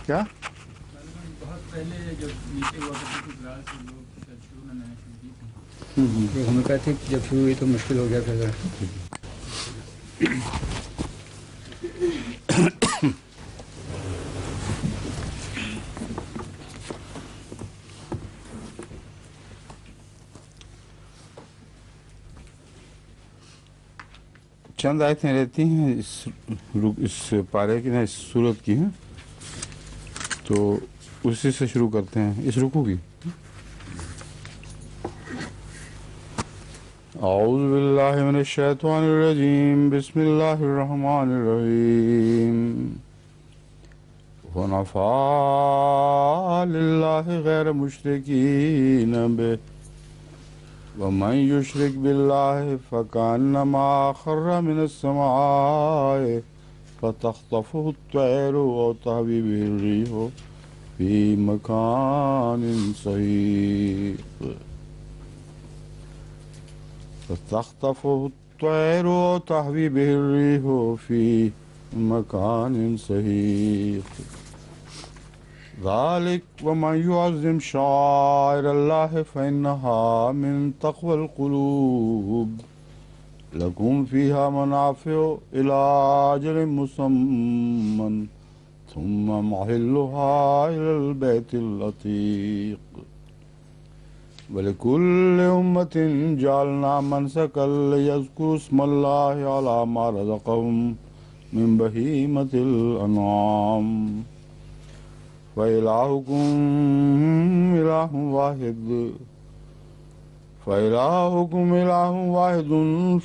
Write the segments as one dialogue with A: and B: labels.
A: کیا
B: بہت پہلے جب نیچے ہوا کرتی تھی کلاس سے لوگ جب شروع میں نے شروع کی تھی ہومیوپیتھک جب شروع ہوئی تو مشکل ہو گیا پھر
A: چند آیتیں رہتی ہیں اس پارے کی نا، اس صورت کی ہیں، تو اسی سے شروع کرتے ہیں اس رکوع کی. اعوذ باللہ من الشیطان الرجیم، بسم اللہ الرحمن الرحیم. حنفاء للہ غیر مشرکین بہ ومن یشرک باللہ فکانما خر من السماء فتخطفه الطیر او تہوی بہ الریح فی مکان صحیح. فتخطفه الطیر او تہوی بہ الریح فی مکان صحیح. ذلك ومن يعظم شعائر الله فإنها من تقوى القلوب. لكم فيها منافع إلى أجل مسمى ثم محلها إلى البيت العتيق. ولكل أمة جعلنا منسكا ليذكروا اسم الله على ما رزقهم من بهيمة الأنعام. فإلهكم إله واحد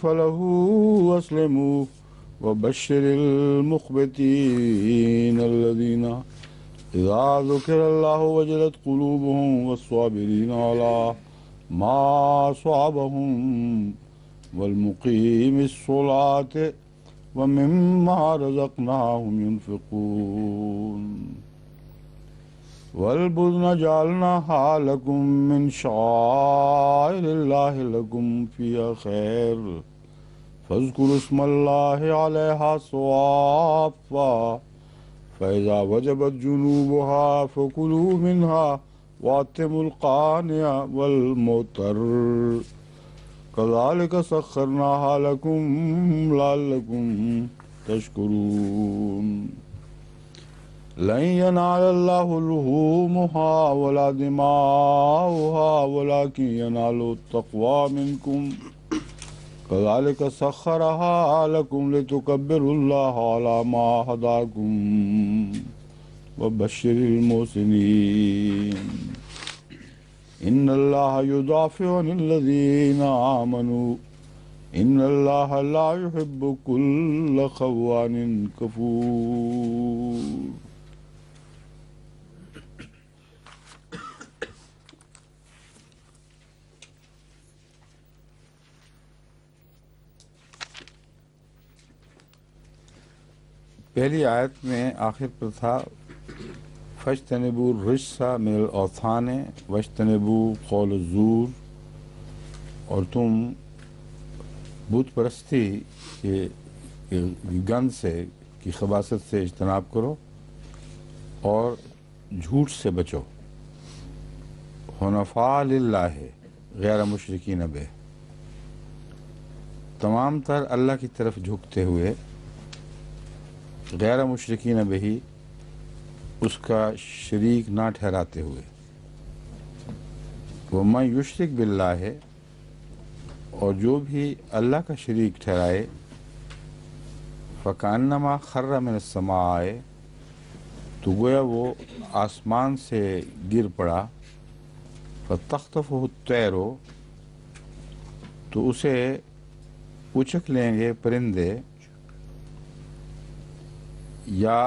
A: فله أسلموا وبشر المخبتين الذين إذا ذكر الله وجلت قلوبهم والصابرين على ما أصابهم والمقيم الصلاة ومما رزقناهم ينفقون. والبدن جعلناها لكم من شعائر الله لكم فيها خير فاذكروا اسم الله عليها صوافا فإذا وجبت جنوبها فكلوا منها وأطعموا القانع والمعتر كذلك سخرناها لكم لعلكم تشكرون. لن ينال الله لحومها ولا دماؤها ولكن ينال التقوى منكم كذلك سخرها لكم لتكبروا الله على ما هداكم وبشر المحسنين. إن الله يدافع عن الذين آمنوا إن الله لا يحب كل خوان كفور. پہلی آیت میں آخر پر تھا فاجتنبوا الرجس من الاوثان واجتنبوا قول الزور، اور تم بت پرستی کے گند سے کی خباثت سے اجتناب کرو اور جھوٹ سے بچو. حنفاء للہ غیر مشرکین بہ، تمام تر اللہ کی طرف جھکتے ہوئے، غیر مشرکین بہی اس کا شریک نہ ٹھہراتے ہوئے. ومن یشرک باللہ، اور جو بھی اللہ کا شریک ٹھہرائے، فکانما خر من السماء، تو گویا وہ آسمان سے گر پڑا. فتخطفہ الطیر، تو اسے اچک لیں گے پرندے، یا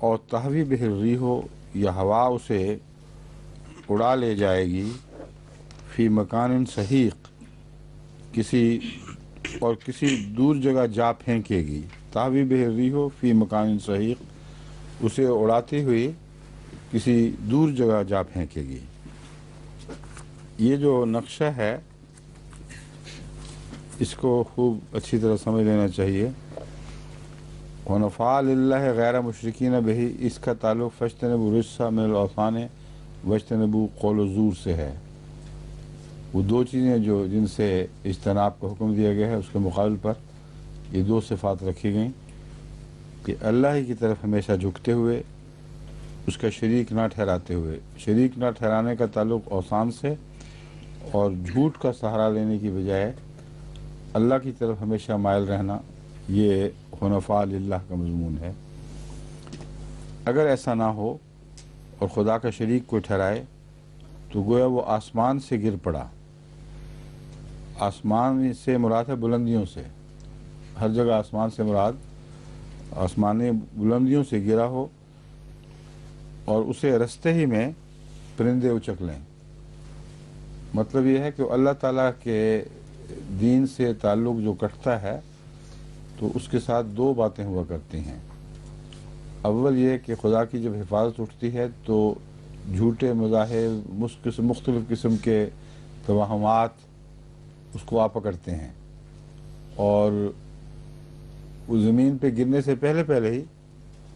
A: اور تہوی بہ الریح، یا ہوا اسے اڑا لے جائے گی. فی مکان سحیق، کسی دور جگہ جا پھینکے گی. تہوی بہ الریح فی مکان سحیق، اسے اڑاتی ہوئی کسی دور جگہ جا پھینکے گی. یہ جو نقشہ ہے اس کو خوب اچھی طرح سمجھ لینا چاہیے. حنفاء للہ غیر مشرکین بہی، اس کا تعلق فاجتنبوا الرجس من الاوثان واجتنبوا قول الزور سے ہے۔ وہ دو چیزیں جو جن سے اجتناب کا حکم دیا گیا ہے، اس کے مقابل پر یہ دو صفات رکھی گئیں کہ اللہ ہی کی طرف ہمیشہ جھکتے ہوئے، اس کا شریک نہ ٹھہراتے ہوئے۔ شریک نہ ٹھہرانے کا تعلق اوثان سے، اور جھوٹ کا سہارا لینے کی بجائے اللہ کی طرف ہمیشہ مائل رہنا، یہ حنفاء للہ کا مضمون ہے۔ اگر ایسا نہ ہو اور خدا کا شریک کو ٹھہرائے تو گویا وہ آسمان سے گر پڑا۔ آسمان سے مراد ہے بلندیوں سے، ہر جگہ آسمان سے مراد آسمانی بلندیوں سے گرا ہو اور اسے رستے ہی میں پرندے اچک لیں۔ مطلب یہ ہے کہ اللہ تعالیٰ کے دین سے تعلق جو کٹتا ہے تو اس کے ساتھ دو باتیں ہوا کرتی ہیں۔ اول یہ کہ خدا کی جب حفاظت اٹھتی ہے تو جھوٹے مذاہب، مختلف قسم کے توہمات اس کو آ پکڑتے ہیں، اور وہ زمین پہ گرنے سے پہلے ہی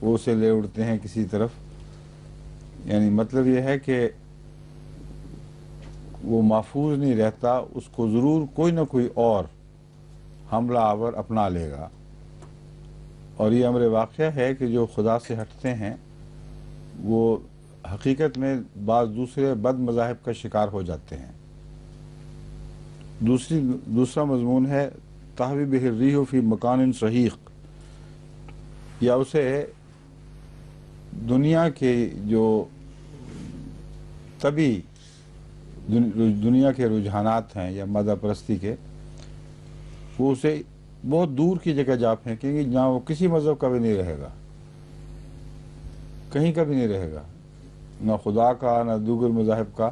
A: وہ اسے لے اڑتے ہیں کسی طرف۔ یعنی مطلب یہ ہے کہ وہ محفوظ نہیں رہتا، اس کو ضرور کوئی نہ کوئی اور حملہ آور اپنا لے گا۔ اور یہ امر واقعہ ہے کہ جو خدا سے ہٹتے ہیں وہ حقیقت میں بعض دوسرے بد مذاہب کا شکار ہو جاتے ہیں۔ دوسرا مضمون ہے تحوی بہ الریح فی مکان شہیق، یا اسے دنیا کے جو طبی دنیا کے رجحانات ہیں یا مادہ پرستی کے، وہ اسے بہت دور کی جگہ جا پھینکیں گے جہاں وہ کسی مذہب کا بھی نہیں رہے گا، کہیں کا بھی نہیں رہے گا، نہ خدا کا نہ دیگر مذاہب کا،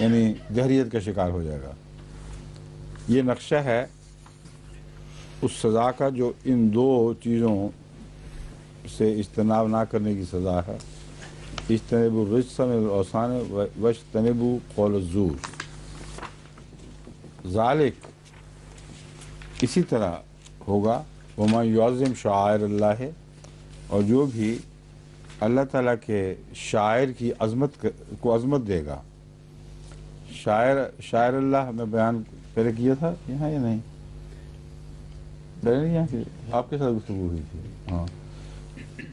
A: یعنی دہریت کا شکار ہو جائے گا۔ یہ نقشہ ہے اس سزا کا جو ان دو چیزوں سے اجتناب نہ کرنے کی سزا ہے۔ اجتنبوا الرجس من الاوثان واجتنبوا قول الزور۔ ذالک، اسی طرح ہوگا، ومن یعظم شعائر اللہ، اور جو بھی اللہ تعالیٰ کے شاعر کی عظمت کو عظمت دے گا۔ شاعر اللہ میں بیان پہلے کیا تھا یہاں یا نہیں؟ پہلے نہیں یہاں کی آپ کے ساتھ گفتگو ہوئی تھی؟ ہاں،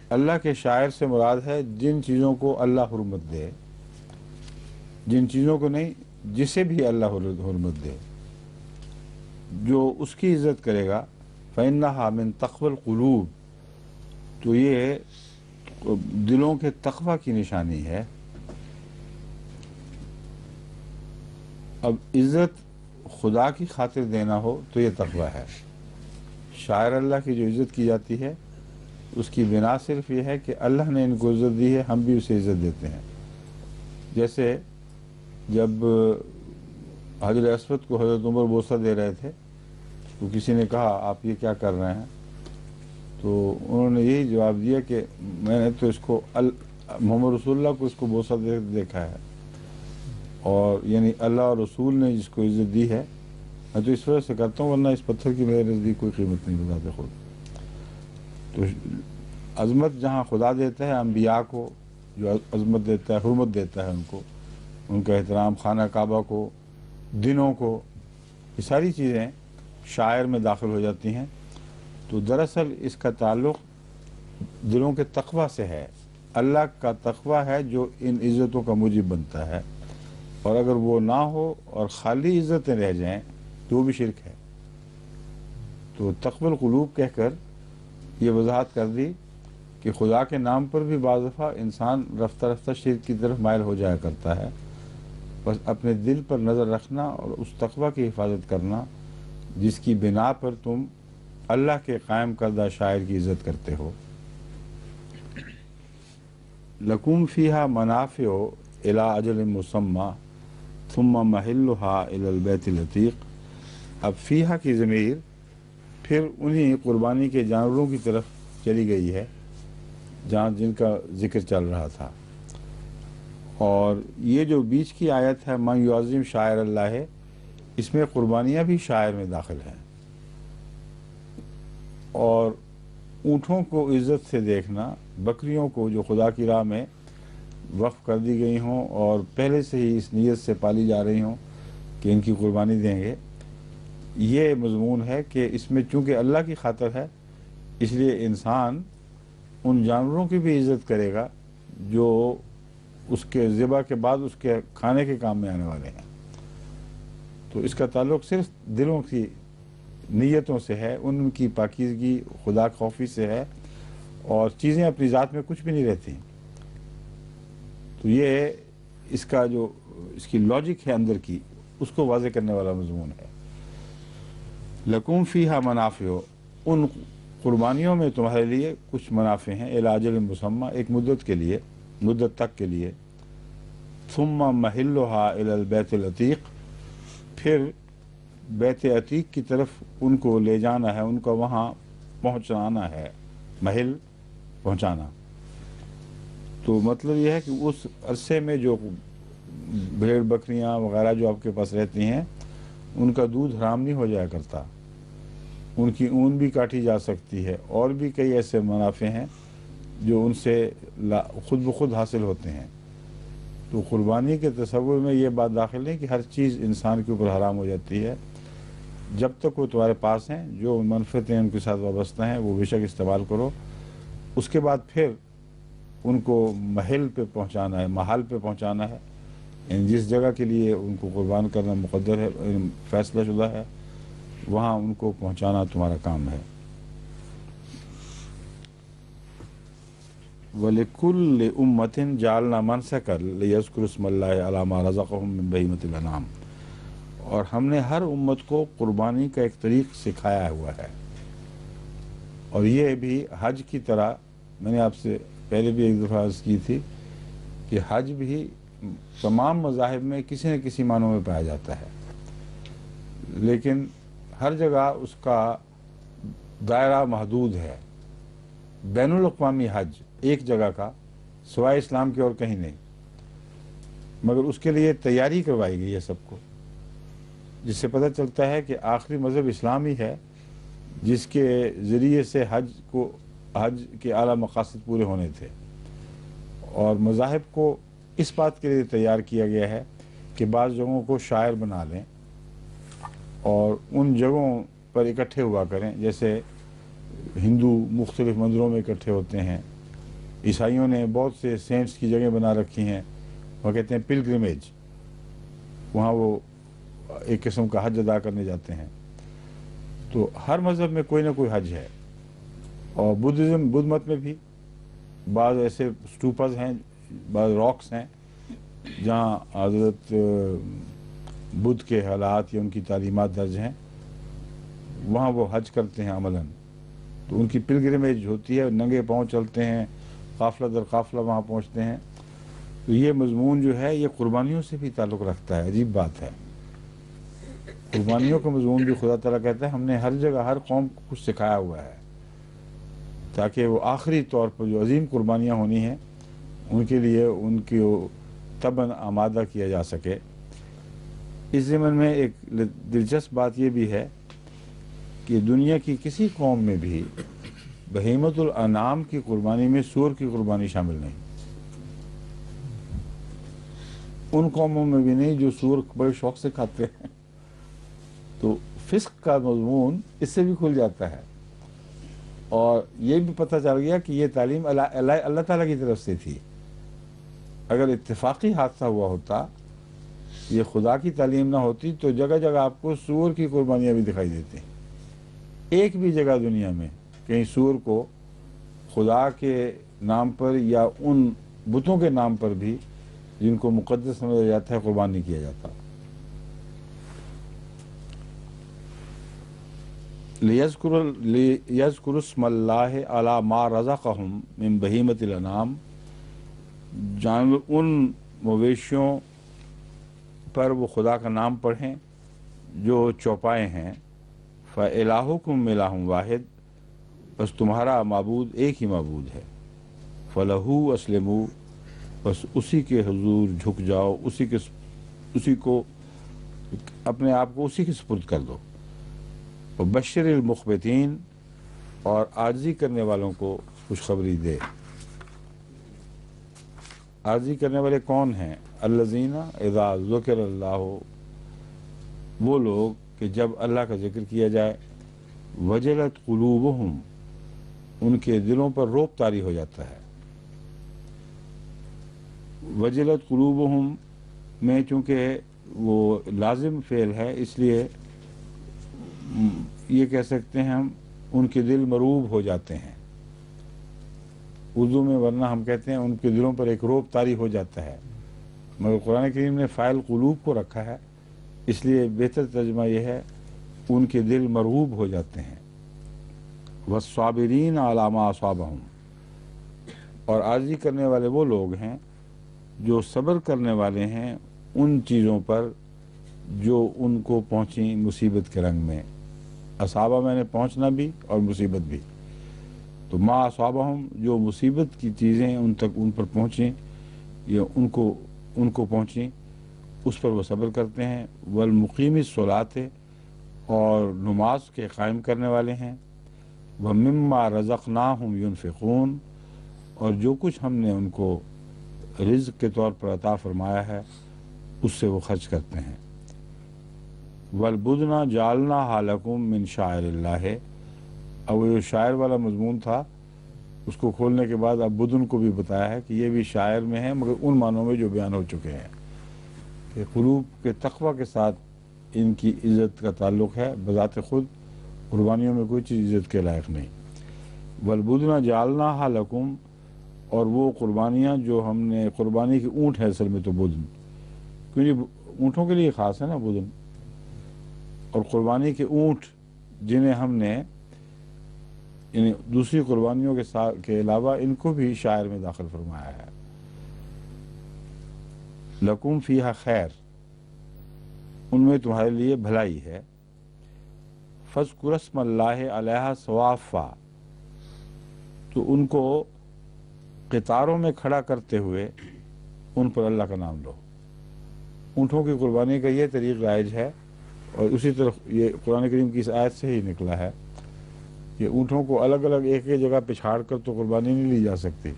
A: اللہ کے شاعر سے مراد ہے جن چیزوں کو اللہ حرمت دے، جن چیزوں کو نہیں، جسے بھی اللہ حرمت دے، جو اس کی عزت کرے گا۔ فإنہا من تقوی القلوب، تو یہ دلوں کے تقوی کی نشانی ہے۔ اب عزت خدا کی خاطر دینا ہو تو یہ تقوی ہے۔ شاعر اللہ کی جو عزت کی جاتی ہے اس کی بنا صرف یہ ہے کہ اللہ نے ان کو عزت دی ہے، ہم بھی اسے عزت دیتے ہیں۔ جیسے جب حجر اسود کو حضرت عمر بوسہ دے رہے تھے تو کسی نے کہا آپ یہ کیا کر رہے ہیں؟ تو انہوں نے یہی جواب دیا کہ میں نے تو اس کو محمد رسول اللہ کو اس کو بوسہ دیکھا ہے، اور یعنی اللہ اور رسول نے جس کو عزت دی ہے میں تو اس وجہ سے کرتا ہوں، ورنہ اس پتھر کی میرے نزدیک کوئی قیمت نہیں بتاتے خود۔ تو عظمت جہاں خدا دیتا ہے انبیاء کو، جو عظمت دیتا ہے، حرمت دیتا ہے ان کو، ان کا احترام، خانہ کعبہ کو، دنوں کو، یہ ساری چیزیں شاعر میں داخل ہو جاتی ہیں۔ تو دراصل اس کا تعلق دلوں کے تقوی سے ہے۔ اللہ کا تقوی ہے جو ان عزتوں کا موجب بنتا ہے، اور اگر وہ نہ ہو اور خالی عزتیں رہ جائیں تو وہ بھی شرک ہے۔ تو تقوی القلوب کہہ کر یہ وضاحت کر دی کہ خدا کے نام پر بھی بعض دفعہ انسان رفتہ رفتہ شرک کی طرف مائل ہو جایا کرتا ہے۔ بس اپنے دل پر نظر رکھنا اور اس تقوی کی حفاظت کرنا جس کی بنا پر تم اللہ کے قائم کردہ شاعر کی عزت کرتے ہو۔ لکم فیہا منافع الی اجل مسمی ثم محلھا الی البیت العتیق۔ اب فیہا کی ضمیر پھر انہی قربانی کے جانوروں کی طرف چلی گئی ہے جہاں جن کا ذکر چل رہا تھا، اور یہ جو بیچ کی آیت ہے من یعظم شاعر اللہ ہے، اس میں قربانیاں بھی شاعر میں داخل ہیں، اور اونٹوں کو عزت سے دیکھنا، بکریوں کو جو خدا کی راہ میں وقف کر دی گئی ہوں اور پہلے سے ہی اس نیت سے پالی جا رہی ہوں کہ ان کی قربانی دیں گے، یہ مضمون ہے کہ اس میں چونکہ اللہ کی خاطر ہے، اس لیے انسان ان جانوروں کی بھی عزت کرے گا جو اس کے ذبح کے بعد اس کے کھانے کے کام میں آنے والے ہیں۔ تو اس کا تعلق صرف دلوں کی نیتوں سے ہے، ان کی پاکیزگی خدا خوفی سے ہے، اور چیزیں اپنی ذات میں کچھ بھی نہیں رہتی۔ تو یہ اس کا جو اس کی لاجک ہے اندر کی، اس کو واضح کرنے والا مضمون ہے۔ لکم فیہا منافع، ان قربانیوں میں تمہارے لیے کچھ منافع ہیں، الی اجل مسمى، ایک مدت کے لیے، مدت تک کے لیے۔ ثم محلھا الی البیت العتیق، پھر بیت عتیق کی طرف ان کو لے جانا ہے، ان کو وہاں پہنچانا ہے، محل پہنچانا۔ تو مطلب یہ ہے کہ اس عرصے میں جو بھیڑ بکریاں وغیرہ جو آپ کے پاس رہتی ہیں، ان کا دودھ حرام نہیں ہو جایا کرتا، ان کی اون بھی کاٹی جا سکتی ہے، اور بھی کئی ایسے منافع ہیں جو ان سے خود بخود حاصل ہوتے ہیں۔ تو قربانی کے تصور میں یہ بات داخل نہیں کہ ہر چیز انسان کے اوپر حرام ہو جاتی ہے، جب تک وہ تمہارے پاس ہیں، جو منفعتیں ان کے ساتھ وابستہ ہیں وہ بے شک استعمال کرو۔ اس کے بعد پھر ان کو محل پہ پہنچانا ہے، محل پہ پہنچانا ہے، یعنی جس جگہ کے لیے ان کو قربان کرنا مقدر ہے، فیصلہ شدہ ہے، وہاں ان کو پہنچانا تمہارا کام ہے۔ وَلِكُلِّ أُمَّةٍ جَعَلْنَا مَنْسَكًا لِيَذْكُرُوا اسْمَ اللَّهِ عَلَىٰ مَا رَزَقَهُم مِّن بَهِيمَةِ الْأَنْعَامِ، اور ہم نے ہر امت کو قربانی کا ایک طریق سکھایا ہوا ہے، اور یہ بھی حج کی طرح، میں نے آپ سے پہلے بھی ایک دفعہ عرض کی تھی کہ حج بھی تمام مذاہب میں کسی نہ کسی معنوں میں پایا جاتا ہے، لیکن ہر جگہ اس کا دائرہ محدود ہے۔ بین الاقوامی حج ایک جگہ کا، سوائے اسلام کے اور کہیں نہیں، مگر اس کے لیے تیاری کروائی گئی ہے سب کو، جس سے پتہ چلتا ہے کہ آخری مذہب اسلام ہی ہے جس کے ذریعے سے حج کے اعلیٰ مقاصد پورے ہونے تھے، اور مذاہب کو اس بات کے لیے تیار کیا گیا ہے کہ بعض جگہوں کو شاعر بنا لیں اور ان جگہوں پر اکٹھے ہوا کریں، جیسے ہندو مختلف مندروں میں اکٹھے ہوتے ہیں، عیسائیوں نے بہت سے سینٹس کی جگہیں بنا رکھی ہیں، وہ کہتے ہیں پلگرمیج، وہاں وہ ایک قسم کا حج ادا کرنے جاتے ہیں۔ تو ہر مذہب میں کوئی نہ کوئی حج ہے، اور بدھ مت میں بھی بعض ایسے اسٹوپز ہیں، بعض راکس ہیں جہاں حضرت بدھ کے حالات یا ان کی تعلیمات درج ہیں، وہاں وہ حج کرتے ہیں عملاً۔ تو ان کی پلگرمیج ہوتی ہے، ننگے پاؤں چلتے ہیں، قافلہ در قافلہ وہاں پہنچتے ہیں۔ تو یہ مضمون جو ہے یہ قربانیوں سے بھی تعلق رکھتا ہے، عجیب بات ہے۔ قربانیوں کا مضمون بھی خدا تعالیٰ کہتا ہے ہم نے ہر جگہ ہر قوم کو کچھ سکھایا ہوا ہے، تاکہ وہ آخری طور پر جو عظیم قربانیاں ہونی ہیں ان کے لیے ان کی تباً آمادہ کیا جا سکے۔ اس ضمن میں ایک دلچسپ بات یہ بھی ہے کہ دنیا کی کسی قوم میں بھی بہیمۃ الانعام کی قربانی میں سور کی قربانی شامل نہیں، ان قوموں میں بھی نہیں جو سور بڑے شوق سے کھاتے ہیں۔ تو فسق کا مضمون اس سے بھی کھل جاتا ہے، اور یہ بھی پتہ چل گیا کہ یہ تعلیم اللہ تعالیٰ کی طرف سے تھی۔ اگر اتفاقی حادثہ ہوا ہوتا، یہ خدا کی تعلیم نہ ہوتی، تو جگہ جگہ آپ کو سور کی قربانیاں بھی دکھائی دیتی ہیں۔ ایک بھی جگہ دنیا میں کہیں سور کو خدا کے نام پر یا ان بتوں کے نام پر بھی جن کو مقدس سمجھا جاتا ہے قربان نہیں کیا جاتا۔ لِيَذْكُرُوا اسْمَ اللَّهِ عَلَىٰ مَا رَزَقَهُم مِّن بَهِيمَةِ الْأَنْعَامِ، جانور ان مویشیوں پر وہ خدا کا نام پڑھیں جو چوپائے ہیں۔ فَإِلَٰهُكُمْ إِلَٰهٌ وَاحِدٌ، بس تمہارا معبود ایک ہی معبود ہے۔ فَلَهُ أَسْلِمُوا، بس اسی کے حضور جھک جاؤ، اسی کو اپنے آپ کو اسی کے سپرد کر دو۔ وَبَشِّرِ الْمُخْبِتِينَ، اور عاجزی کرنے والوں کو خوشخبری دے۔ عاجزی کرنے والے کون ہیں؟ الذین اذا ذکر اللہ، وہ لوگ کہ جب اللہ کا ذکر کیا جائے، وجلت قلوبہم، ان کے دلوں پر رعب طاری ہو جاتا ہے۔ وجلت قلوبہم میں چونکہ وہ لازم فعل ہے، اس لیے یہ کہہ سکتے ہیں ہم ان کے دل مروب ہو جاتے ہیں اردو میں، ورنہ ہم کہتے ہیں ان کے دلوں پر ایک رعب طاری ہو جاتا ہے، مگر قرآن کریم نے فاعل قلوب کو رکھا ہے، اس لیے بہتر ترجمہ یہ ہے ان کے دل مرغوب ہو جاتے ہیں۔ والصابرین علی ما اصابہم، اور عاجزی کرنے والے وہ لوگ ہیں جو صبر کرنے والے ہیں ان چیزوں پر جو ان کو پہنچیں مصیبت کے رنگ میں۔ اصابہ میں نے پہنچنا بھی اور مصیبت بھی، تو ما اصابہم جو مصیبت کی چیزیں ان تک ان پر پہنچیں یا ان کو پہنچیں اس پر وہ صبر کرتے ہیں۔ والمقیم الصلاۃ، اور نماز کے قائم کرنے والے ہیں۔ ومما رزقناہم ینفقون، اور جو کچھ ہم نے ان کو رزق کے طور پر عطا فرمایا ہے اس سے وہ خرچ کرتے ہیں۔ والبدن جعلناھا لکم من شعائر اللہ، اب وہ جو شاعر والا مضمون تھا اس کو کھولنے کے بعد اب بدن کو بھی بتایا ہے کہ یہ بھی شاعر میں ہے، مگر ان معنوں میں جو بیان ہو چکے ہیں کہ قلوب کے تقوی کے ساتھ ان کی عزت کا تعلق ہے، بذات خود قربانیوں میں کوئی چیز عزت کے لائق نہیں۔ والبدن جعلناھا لکم، اور وہ قربانیاں جو ہم نے، قربانی کے اونٹ ہے اصل میں تو بدن، کیونکہ اونٹوں کے لیے خاص ہے نا بدن، اور قربانی کے اونٹ جنہیں ہم نے یعنی دوسری قربانیوں کے علاوہ ان کو بھی شاعر میں داخل فرمایا ہے۔ لکم فیہا خیر، ان میں تمہارے لیے بھلائی ہے۔ فاذکروا اسم اللہ علیہا صوافا، تو ان کو قطاروں میں کھڑا کرتے ہوئے ان پر اللہ کا نام لو۔ اونٹوں کی قربانی کا یہ طریق رائج ہے، اور اسی طرح یہ قرآن کریم کی اس آیت سے ہی نکلا ہے کہ اونٹوں کو الگ الگ ایک ایک جگہ پچھاڑ کر تو قربانی نہیں لی جا سکتی،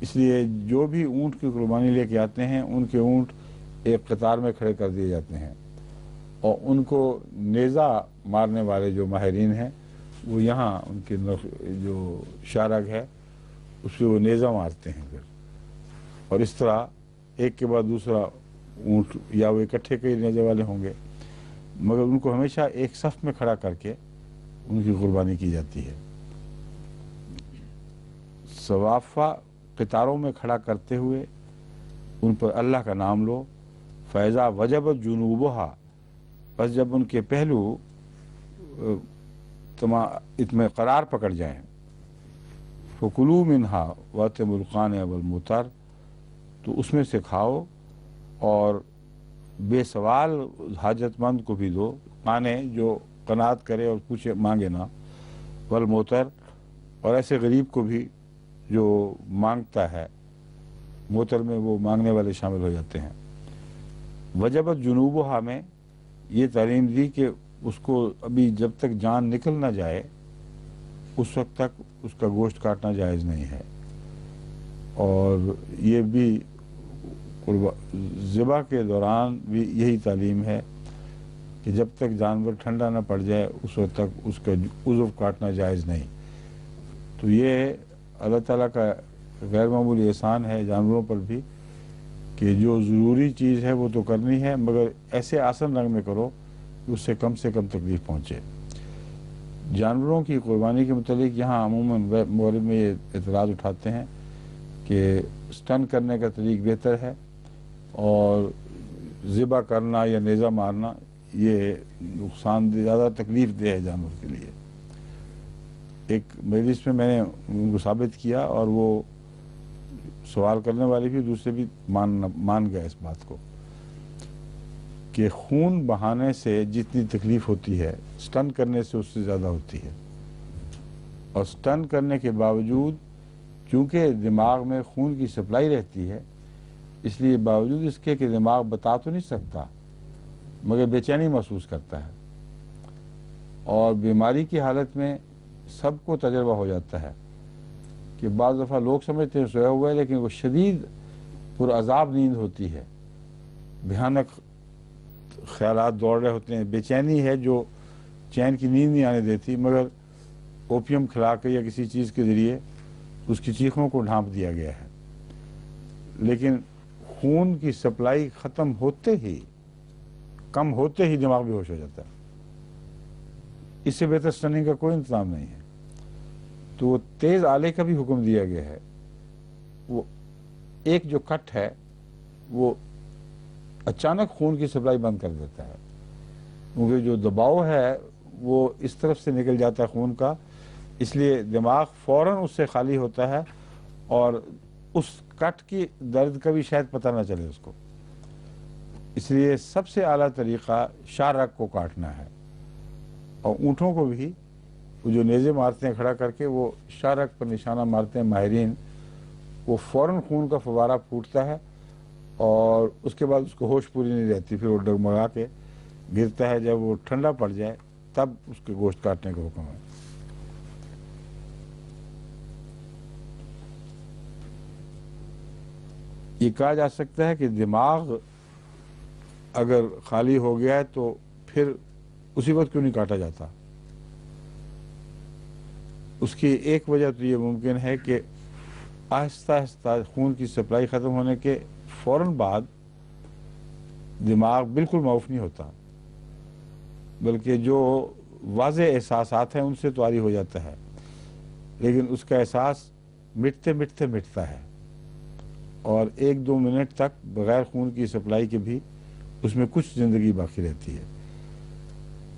A: اس لیے جو بھی اونٹ کی قربانی لے کے آتے ہیں ان کے اونٹ ایک قطار میں کھڑے کر دیے جاتے ہیں، اور ان کو نیزہ مارنے والے جو ماہرین ہیں وہ یہاں ان کے جو شارگ ہے اس پہ وہ نیزہ مارتے ہیں پھر، اور اس طرح ایک کے بعد دوسرا اونٹ، یا وہ اکٹھے کئی نیزے والے ہوں گے، مگر ان کو ہمیشہ ایک صف میں کھڑا کر کے ان کی قربانی کی جاتی ہے۔ صوافا، قطاروں میں کھڑا کرتے ہوئے ان پر اللہ کا نام لو۔ فیضا وجبت جنوبہا، بس جب ان کے پہلو اتنے قرار پکڑ جائیں، فکلوا منہا واتموا القانع والمعتر، تو اس میں سے کھاؤ اور بے سوال حاجت مند کو بھی دو، قانع جو قناعت کرے اور پوچھے مانگے نہ، والمعتر، اور ایسے غریب کو بھی جو مانگتا ہے، معتر میں وہ مانگنے والے شامل ہو جاتے ہیں۔ وجبت جنوبہا میں یہ تعلیم دی کہ اس کو ابھی جب تک جان نکل نہ جائے اس وقت تک اس کا گوشت کاٹنا جائز نہیں ہے، اور یہ بھی ذبح کے دوران بھی یہی تعلیم ہے کہ جب تک جانور ٹھنڈا نہ پڑ جائے اس وقت تک اس کا عضو کاٹنا جائز نہیں۔ تو یہ اللہ تعالیٰ کا غیر معمولی احسان ہے جانوروں پر بھی کہ جو ضروری چیز ہے وہ تو کرنی ہے، مگر ایسے آسان رنگ میں کرو کہ اس سے کم تکلیف پہنچے۔ جانوروں کی قربانی کے متعلق یہاں عموماً مغرب میں یہ اعتراض اٹھاتے ہیں کہ سٹن کرنے کا طریق بہتر ہے اور ذبح کرنا یا نیزہ مارنا یہ نقصان دہ، زیادہ تکلیف دہ ہے جانور کے لیے۔ ایک مجلس میں نے ان کو ثابت کیا اور وہ سوال کرنے والے بھی دوسرے بھی مان گئے اس بات کو کہ خون بہانے سے جتنی تکلیف ہوتی ہے سٹن کرنے سے اس سے زیادہ ہوتی ہے، اور سٹن کرنے کے باوجود چونکہ دماغ میں خون کی سپلائی رہتی ہے، اس لیے باوجود اس کے کہ دماغ بتا تو نہیں سکتا مگر بے چینی محسوس کرتا ہے، اور بیماری کی حالت میں سب کو تجربہ ہو جاتا ہے کہ بعض دفعہ لوگ سمجھتے ہیں سویا ہوا ہے، لیکن وہ شدید پرعذاب نیند ہوتی ہے، بھیانک خیالات دوڑ رہے ہوتے ہیں، بے چینی ہے جو چین کی نیند نہیں آنے دیتی، مگر اوپیم کھلا کے یا کسی چیز کے ذریعے اس کی چیخوں کو ڈھانپ دیا گیا ہے۔ لیکن خون کی سپلائی ختم ہوتے ہی، کم ہوتے ہی دماغ بے ہوش ہو جاتا ہے۔ اس سے بہتر سٹننگ کا کوئی انتظام نہیں ہے۔ تو وہ تیز آلے کا بھی حکم دیا گیا ہے۔ وہ ایک جو کٹ ہے وہ اچانک خون کی سپلائی بند کر دیتا ہے، کیونکہ جو دباؤ ہے وہ اس طرف سے نکل جاتا ہے خون کا، اس لیے دماغ فوراً اس سے خالی ہوتا ہے اور اس کٹ کی درد کا بھی شاید پتہ نہ چلے اس کو۔ اس لیے سب سے اعلیٰ طریقہ شاہ رگ کو کاٹنا ہے، اور اونٹوں کو بھی وہ جو نیزے مارتے ہیں کھڑا کر کے، وہ شاہ رگ پر نشانہ مارتے ہیں ماہرین، وہ فوراً خون کا فوارہ پھوٹتا ہے اور اس کے بعد اس کو ہوش پوری نہیں رہتی، پھر وہ ڈگمگا کے گرتا ہے۔ جب وہ ٹھنڈا پڑ جائے تب اس کے گوشت کاٹنے کا حکم ہے۔ یہ کہا جا سکتا ہے کہ دماغ اگر خالی ہو گیا ہے تو پھر اسی وقت کیوں نہیں کاٹا جاتا؟ اس کی ایک وجہ تو یہ ممکن ہے کہ آہستہ آہستہ خون کی سپلائی ختم ہونے کے فوراً بعد دماغ بالکل معاف نہیں ہوتا، بلکہ جو واضح احساسات ہیں ان سے طاری ہو جاتا ہے، لیکن اس کا احساس مٹتے مٹتے مٹتا ہے، اور 1-2 منٹ تک بغیر خون کی سپلائی کے بھی اس میں کچھ زندگی باقی رہتی ہے۔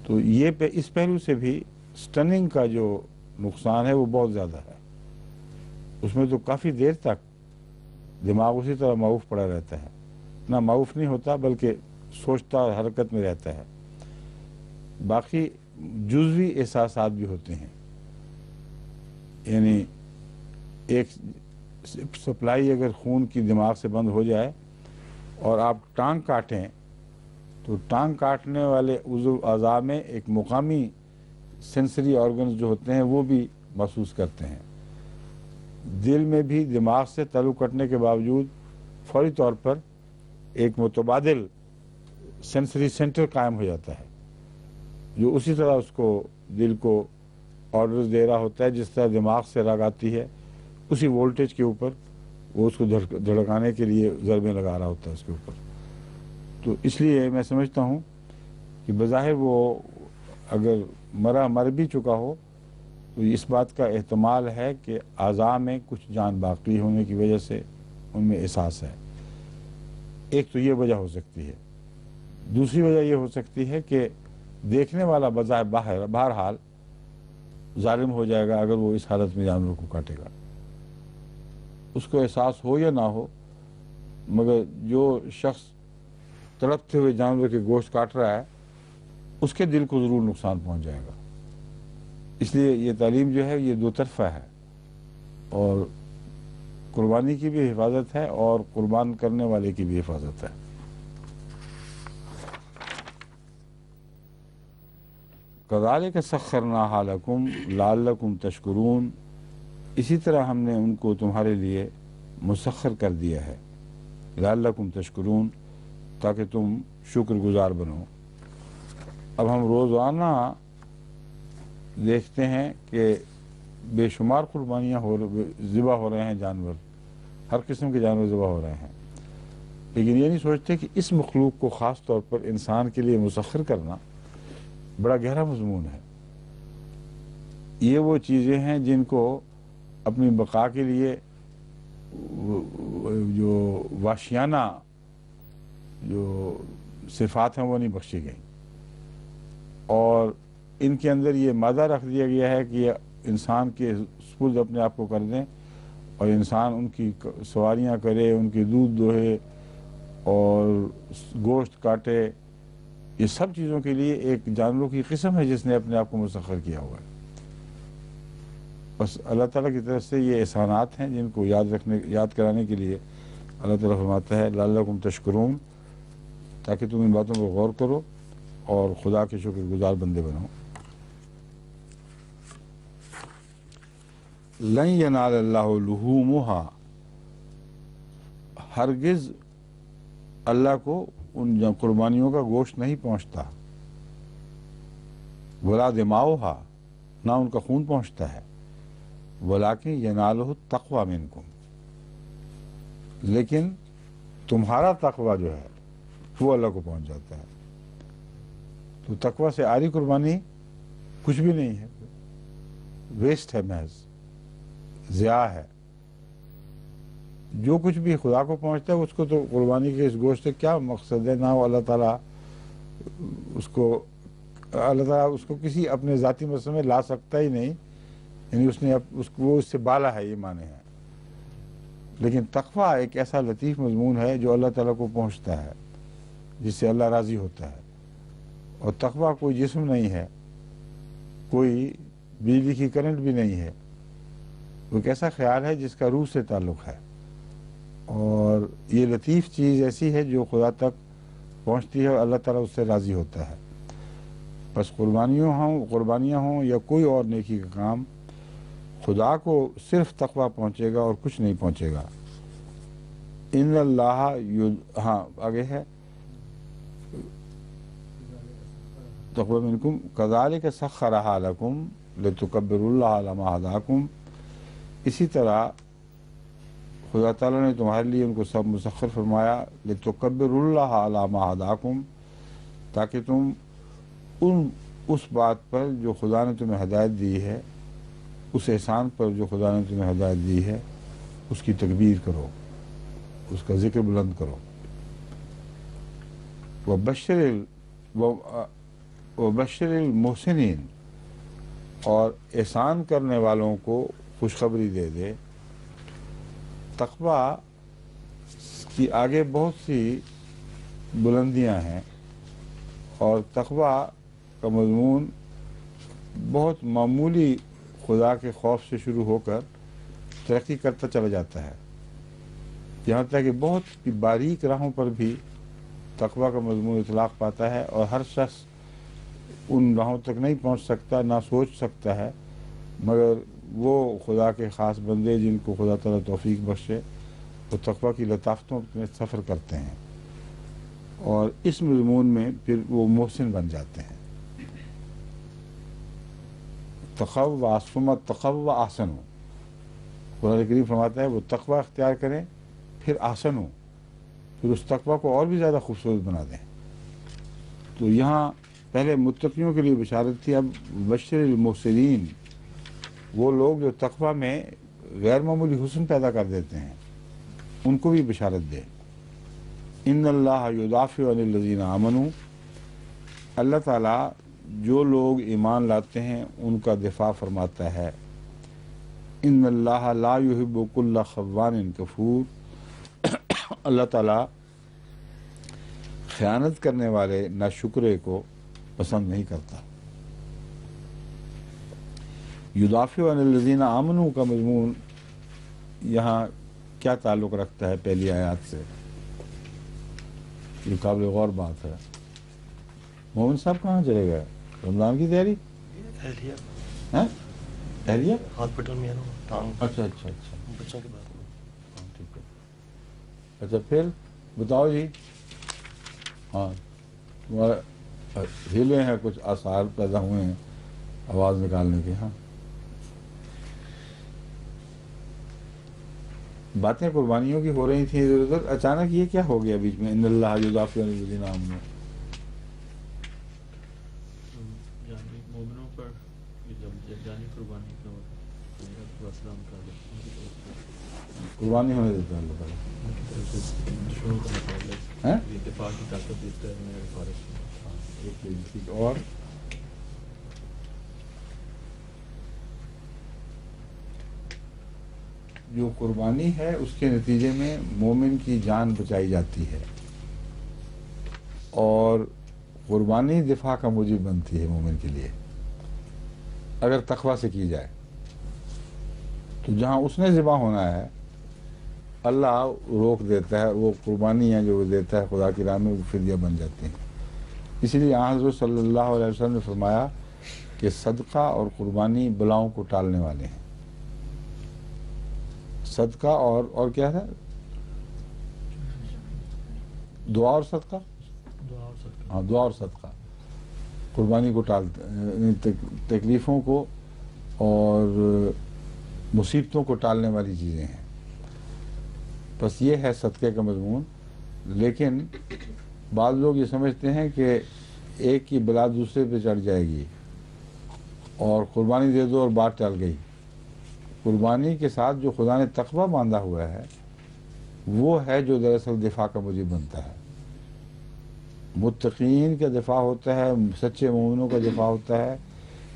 A: تو یہ اس پہلو سے بھی سٹننگ کا جو نقصان ہے وہ بہت زیادہ ہے۔ اس میں تو کافی دیر تک دماغ اسی طرح معاف پڑا رہتا ہے، نہ معاف نہیں ہوتا بلکہ سوچتا اور حرکت میں رہتا ہے۔ باقی جزوی احساسات بھی ہوتے ہیں، یعنی ایک سپلائی اگر خون کی دماغ سے بند ہو جائے اور آپ ٹانگ کاٹیں تو ٹانگ کاٹنے والے عضو اعضاء میں ایک مقامی سینسری آرگنز جو ہوتے ہیں وہ بھی محسوس کرتے ہیں۔ دل میں بھی دماغ سے تعلق کٹنے کے باوجود فوری طور پر ایک متبادل سینسری سینٹر قائم ہو جاتا ہے، جو اسی طرح اس کو دل کو آرڈرز دے رہا ہوتا ہے جس طرح دماغ سے رگ آتی ہے، اسی وولٹیج کے اوپر وہ اس کو دھڑکانے کے لیے ضربیں لگا رہا ہوتا ہے اس کے اوپر۔ تو اس لیے میں سمجھتا ہوں کہ بظاہر وہ اگر مر بھی چکا ہو تو اس بات کا احتمال ہے کہ اعضاء میں کچھ جان باقی ہونے کی وجہ سے ان میں احساس ہے۔ ایک تو یہ وجہ ہو سکتی ہے۔ دوسری وجہ یہ ہو سکتی ہے کہ دیکھنے والا بظاہر بہرحال ظالم ہو جائے گا اگر وہ اس حالت میں جانور کو کاٹے گا، اس کو احساس ہو یا نہ ہو، مگر جو شخص تڑپتے ہوئے جانور کے گوشت کاٹ رہا ہے اس کے دل کو ضرور نقصان پہنچ جائے گا۔ اس لیے یہ تعلیم جو ہے یہ دو طرفہ ہے، اور قربانی کی بھی حفاظت ہے اور قربان کرنے والے کی بھی حفاظت ہے۔ کذالک سخرناھا لکم لعلکم تشکرون، اسی طرح ہم نے ان کو تمہارے لیے مسخر کر دیا ہے، لعلکم تشکرون، تاکہ تم شکر گزار بنو۔ اب ہم روزانہ دیکھتے ہیں کہ بے شمار قربانیاں ذبح ہو رہے ہیں، جانور، ہر قسم کے جانور ذبح ہو رہے ہیں، لیکن یہ نہیں سوچتے کہ اس مخلوق کو خاص طور پر انسان کے لیے مسخر کرنا بڑا گہرا مضمون ہے۔ یہ وہ چیزیں ہیں جن کو اپنی بقا کے لیے جو وحشیانہ جو صفات ہیں وہ نہیں بخشی گئیں، اور ان کے اندر یہ مادہ رکھ دیا گیا ہے کہ یہ انسان کے سپرد اپنے آپ کو کر دیں اور انسان ان کی سواریاں کرے، ان کی دودھ دوہے اور گوشت کاٹے۔ یہ سب چیزوں کے لیے ایک جانوروں کی قسم ہے جس نے اپنے آپ کو مسخر کیا ہوا ہے۔ بس اللہ تعالیٰ کی طرف سے یہ احسانات ہیں جن کو یاد کرانے کے لیے اللہ تعالیٰ فرماتا ہے لعلکم تشکرون، تاکہ تم ان باتوں پر غور کرو اور خدا کے شکر گزار بندے بنو۔ لن ینال اللہ لحومہا، ہرگز اللہ کو ان قربانیوں کا گوشت نہیں پہنچتا، ولا دماؤہا، نہ ان کا خون پہنچتا ہے، ولیکن ینالہ التقوی منکم، لیکن تمہارا تقوی جو ہے وہ اللہ کو پہنچ جاتا ہے۔ تو تقوی سے آری قربانی کچھ بھی نہیں ہے، ویسٹ ہے، محض ضیاع ہے۔ جو کچھ بھی خدا کو پہنچتا ہے اس کو تو قربانی کے اس گوشت سے کیا مقصد ہے؟ نہ وہ اللہ تعالیٰ اس کو کسی اپنے ذاتی مسئلے میں لا سکتا ہی نہیں، یعنی وہ اس سے بالا ہے، یہ معنی ہے۔ لیکن تقویٰ ایک ایسا لطیف مضمون ہے جو اللہ تعالیٰ کو پہنچتا ہے، جس سے اللہ راضی ہوتا ہے۔ اور تقویٰ کوئی جسم نہیں ہے، کوئی بجلی کی کرنٹ بھی نہیں ہے، وہ ایک ایسا خیال ہے جس کا روح سے تعلق ہے، اور یہ لطیف چیز ایسی ہے جو خدا تک پہنچتی ہے اور اللہ تعالیٰ اس سے راضی ہوتا ہے۔ بس قربانیاں ہوں یا کوئی اور نیکی کا کام، خدا کو صرف تقویٰ پہنچے گا اور کچھ نہیں پہنچے گا۔ ان اللہ آگے ہے تقویٰ منکم کذالک سخرھا لکم لتکبروا اللہ علی ما ھداکم، اسی طرح خدا تعالیٰ نے تمہارے لیے ان کو سب مسخر فرمایا، لتکبروا اللہ علی ما ھداکم، تاکہ تم اس بات پر جو خدا نے تمہیں ہدایت دی ہے، اس احسان پر جو خدا نے تمہیں ہدایت دی ہے، اس کی تکبیر کرو، اس کا ذکر بلند کرو۔ وبشر المحسنین، اور احسان کرنے والوں کو خوشخبری دے دے۔ تقویٰ کی آگے بہت سی بلندیاں ہیں، اور تقویٰ کا مضمون بہت معمولی خدا کے خوف سے شروع ہو کر ترقی کرتا چلا جاتا ہے، یہاں تک کہ بہت باریک راہوں پر بھی تقویٰ کا مضمون اطلاق پاتا ہے، اور ہر شخص ان راہوں تک نہیں پہنچ سکتا، نہ سوچ سکتا ہے، مگر وہ خدا کے خاص بندے جن کو خدا تعالیٰ توفیق بخشے، وہ تقویٰ کی لطافتوں میں سفر کرتے ہیں، اور اس مضمون میں پھر وہ محسن بن جاتے ہیں۔ تقویٰ ثم تقویٰ احسنوا، قرآن کریم فرماتا ہے وہ تقویٰ اختیار کریں پھر احسنوا، پھر اس تقویٰ کو اور بھی زیادہ خوبصورت بنا دیں۔ تو یہاں پہلے متقیوں کے لیے بشارت تھی، اب بشر المحسنین، وہ لوگ جو تقویٰ میں غیر معمولی حسن پیدا کر دیتے ہیں، ان کو بھی بشارت دے۔ ان اللہ یدافع عن الذین آمنوا، اللہ تعالیٰ جو لوگ ایمان لاتے ہیں ان کا دفاع فرماتا ہے۔ ان اللہ لا یحب کل خوان کفور، اللہ تعالیٰ خیانت کرنے والے ناشکرے کو پسند نہیں کرتا۔ یدافع عن الذین آمنوا کا مضمون یہاں کیا تعلق رکھتا ہے پہلی آیات سے، یہ قابل غور بات ہے۔ مومن صاحب کہاں چلے گئے؟ رمضان کی تیاری؟ اہلیہ
C: ہاسپٹل میں
A: اچھا اچھا اچھا
C: بچوں کے بعد
A: ٹھیک ہے۔ اچھا پھر بتاؤ جی، ہاں تمہارا ہلے ہیں، کچھ آثار پیدا ہوئے ہیں آواز نکالنے کے۔ ہاں باتیں قربانیوں کی ہو رہی تھیں ادھر ادھر، اچانک یہ کیا ہو گیا بیچ میں؟ ان اللہ یدافع عن الذین آمنوا،
C: جانی مومنوں پر جب جانی قربانی کا وسلام کا
A: قربانی ہونے دیتا ہے اللہ تعالیٰ۔
C: ان کی طرف سے دشمنوں کا مقابلہ
A: ہیں؟
C: یہ دفاع کی طاقت دیتا ہے میرے فارغ
A: ٹھیک، اور جو قربانی ہے اس کے نتیجے میں مومن کی جان بچائی جاتی ہے، اور قربانی دفاع کا موجب بنتی ہے مومن کے لیے اگر تقویٰ سے کی جائے۔ تو جہاں اس نے ذبح ہونا ہے اللہ روک دیتا ہے، وہ قربانیاں جو وہ دیتا ہے خدا کی راہ میں وہ فدیہ بن جاتی ہیں۔ اسی لیے حضرت صلی اللہ علیہ وسلم نے فرمایا کہ صدقہ اور قربانی بلاؤں کو ٹالنے والے ہیں۔ صدقہ اور کیا ہے؟ دعا اور صدقہ.
C: دعا اور صدقہ.
A: ہاں، دعا اور صدقہ قربانی کو ٹالتے، تکلیفوں کو اور مصیبتوں کو ٹالنے والی چیزیں ہیں. بس یہ ہے صدقے کا مضمون. لیکن بعض لوگ یہ سمجھتے ہیں کہ ایک کی بلا دوسرے پہ چڑھ جائے گی اور قربانی دے دو اور بات ٹل گئی. قربانی کے ساتھ جو خدا نے تقویٰ باندھا ہوا ہے وہ ہے جو دراصل دفاع کا موجب بنتا ہے. متقین کا دفاع ہوتا ہے، سچے مومنوں کا دفاع ہوتا ہے.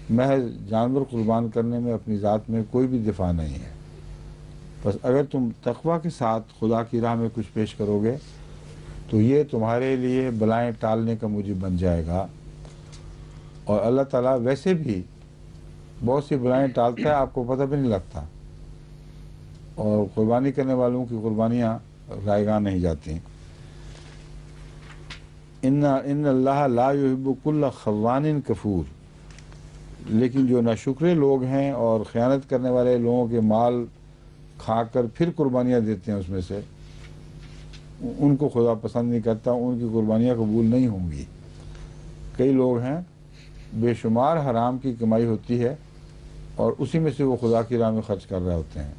A: محض جانور قربان کرنے میں اپنی ذات میں کوئی بھی دفاع نہیں ہے. بس اگر تم تقویٰ کے ساتھ خدا کی راہ میں کچھ پیش کرو گے تو یہ تمہارے لیے بلائیں ٹالنے کا موجب بن جائے گا. اور اللہ تعالیٰ ویسے بھی بہت سی بلائیں ٹالتا ہے، آپ کو پتہ بھی نہیں لگتا. اور قربانی کرنے والوں کی قربانیاں رائگاں نہیں جاتی. ان اللہ لا یحب کل خوان کفور. لیکن جو ناشکرے لوگ ہیں اور خیانت کرنے والے لوگوں کے مال کھا کر پھر قربانیاں دیتے ہیں اس میں سے، ان کو خدا پسند نہیں کرتا، ان کی قربانیاں قبول نہیں ہوں گی. کئی لوگ ہیں بے شمار حرام کی کمائی ہوتی ہے اور اسی میں سے وہ خدا کی راہ میں خرچ کر رہے ہوتے ہیں.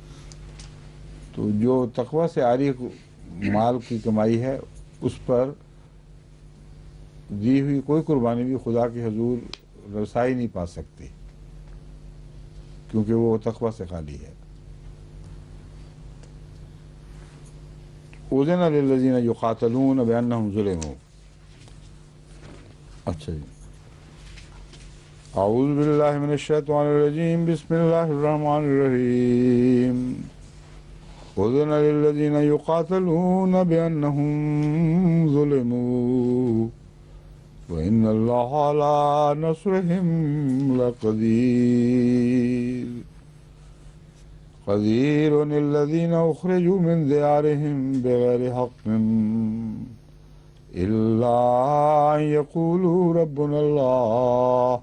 A: تو جو تقویٰ سے عاری مال کی کمائی ہے اس پر دی ہوئی کوئی قربانی بھی خدا کے حضور رسائی نہیں پا سکتی، کیونکہ وہ تقویٰ سے خالی ہے. اذن للذین یقاتلون بانہم ظلموا. اچھا جی، اعوذ باللہ من الشیطان الرجیم، بسم اللہ الرحمن الرحیم. اذن للذین یقاتلون بانہم ظلموا وَإِنَّ اللَّهَ عَلَىٰ نَصْرِهِمْ لَقَدِيرٌ. قَدِيرٌ الَّذِينَ أُخْرِجُوا مِنْ دِيَارِهِمْ بِغَيْرِ حَقٍّ إِلَّا أَن يَقُولُوا رَبُّنَا اللَّهُ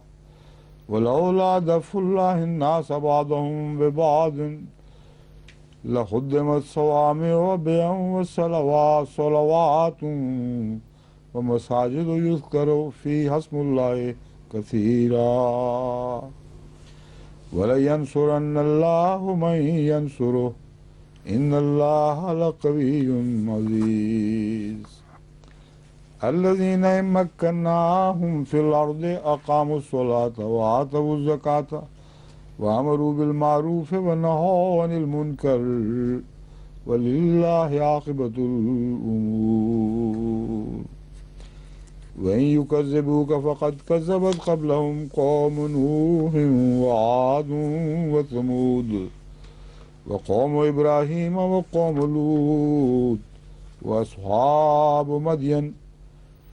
A: وَلَوْلَا دَفْعُ اللَّهِ النَّاسَ بَعْضَهُم بِبَعْضٍ لَهُدِّمَتْ صَوَامِعُ وَبِيَعٌ وَصَلَوَاتٌ ومساجد یذکر فیہا اسم اللہ کثیرا ولینصرن اللہ من ینصرہ ان اللہ لقوی عزیز. الذین ان مکناہم فی الارض اقاموا الصلاة وآتوا الزکاة وامروا بالمعروف ونہوا عن المنکر وللہ عاقبۃ الامور. وَإِن يُكَذِّبُوكَ فَقَدْ كَذَّبَتْ قَبْلَهُمْ قَوْمُ نُوحٍ وَعَادٌ وَثَمُودُ وَقَوْمُ إِبْرَاهِيمَ وَقَوْمُ لُوطٍ وَأَصْحَابُ مَدْيَنَ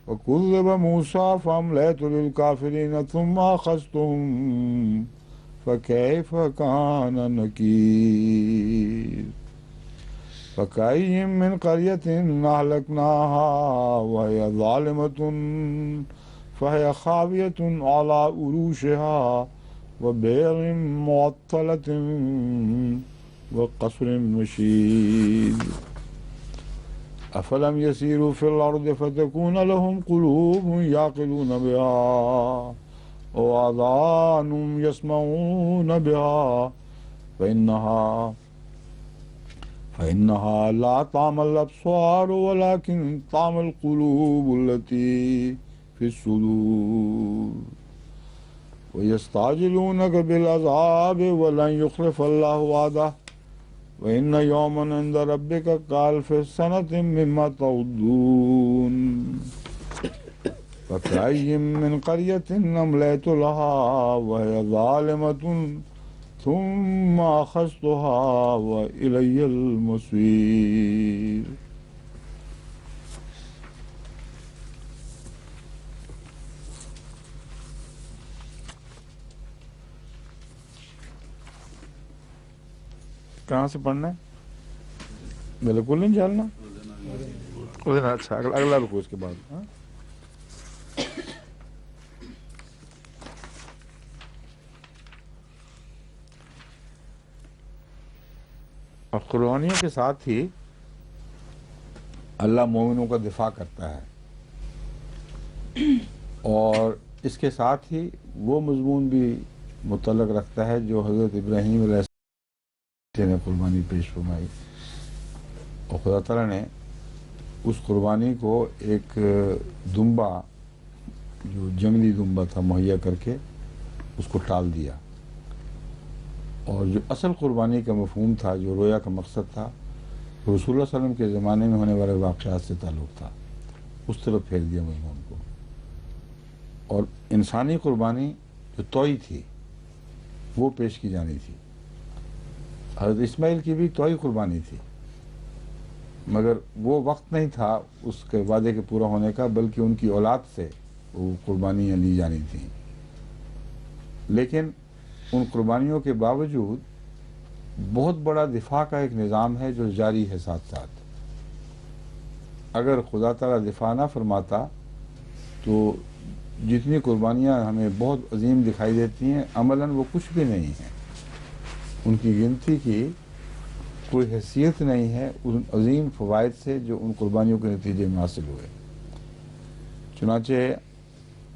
A: وَكُذِّبَ مُوسَىٰ فَأَمْلَيْتُ لِلْكَافِرِينَ ثُمَّ أَخَذْتُهُمْ فَكَيْفَ كَانَ نَكِيرِ. فَكَأَيِّن مِّن قَرْيَةٍ أَهْلَكْنَاهَا وَهِيَ ظَالِمَةٌ فَهِيَ خَاوِيَةٌ عَلَىٰ عُرُوشِهَا وَبِئْرٍ مُّعَطَّلَةٍ وَقَصْرٍ مَّشِيدٍ. أَفَلَمْ يَسِيرُوا فِي الْأَرْضِ فَتَكُونَ لَهُمْ قُلُوبٌ يَعْقِلُونَ بِهَا أَوْ آذَانٌ يَسْمَعُونَ بِهَا فإنها لا تعمى الأبصار ولكن تعمى القلوب التي في الصدور. ويستعجلونك بالعذاب ولن يخلف الله وعده وإن يوما عند ربك كألف سنة مما تعدون. فكأي من قرية أمليت لها وهي ظالمة ثم أخذتها وإلي المصير. کہاں سے پڑھنا ہے؟ بالکل نہیں چلنا. اچھا، اگلا رکو اس کے بعد. اور قربانیوں کے ساتھ ہی اللہ مومنوں کا دفاع کرتا ہے، اور اس کے ساتھ ہی وہ مضمون بھی متعلق رکھتا ہے جو حضرت ابراہیم علیہ السلام نے قربانی پیش فرمائی، اور خدا تعالیٰ نے اس قربانی کو ایک دمبا جو جنگلی دمبا تھا مہیا کر کے اس کو ٹال دیا، اور جو اصل قربانی کا مفہوم تھا، جو رویا کا مقصد تھا، رسول اللہ صلی اللہ علیہ وسلم کے زمانے میں ہونے والے واقعات سے تعلق تھا، اس طرف پھیر دیا مضمون کو۔ اور انسانی قربانی جو توئی تھی وہ پیش کی جانی تھی۔ حضرت اسماعیل کی بھی توئی قربانی تھی، مگر وہ وقت نہیں تھا اس کے وعدے کے پورا ہونے کا، بلکہ ان کی اولاد سے وہ قربانیاں لی جانی تھیں۔ لیکن ان قربانیوں کے باوجود بہت بڑا دفاع کا ایک نظام ہے جو جاری ہے ساتھ ساتھ۔ اگر خدا تعالیٰ دفاع نہ فرماتا تو جتنی قربانیاں ہمیں بہت عظیم دکھائی دیتی ہیں، عملاً وہ کچھ بھی نہیں ہیں، ان کی گنتی کی کوئی حیثیت نہیں ہے ان عظیم فوائد سے جو ان قربانیوں کے نتیجے میں حاصل ہوئے۔ چنانچہ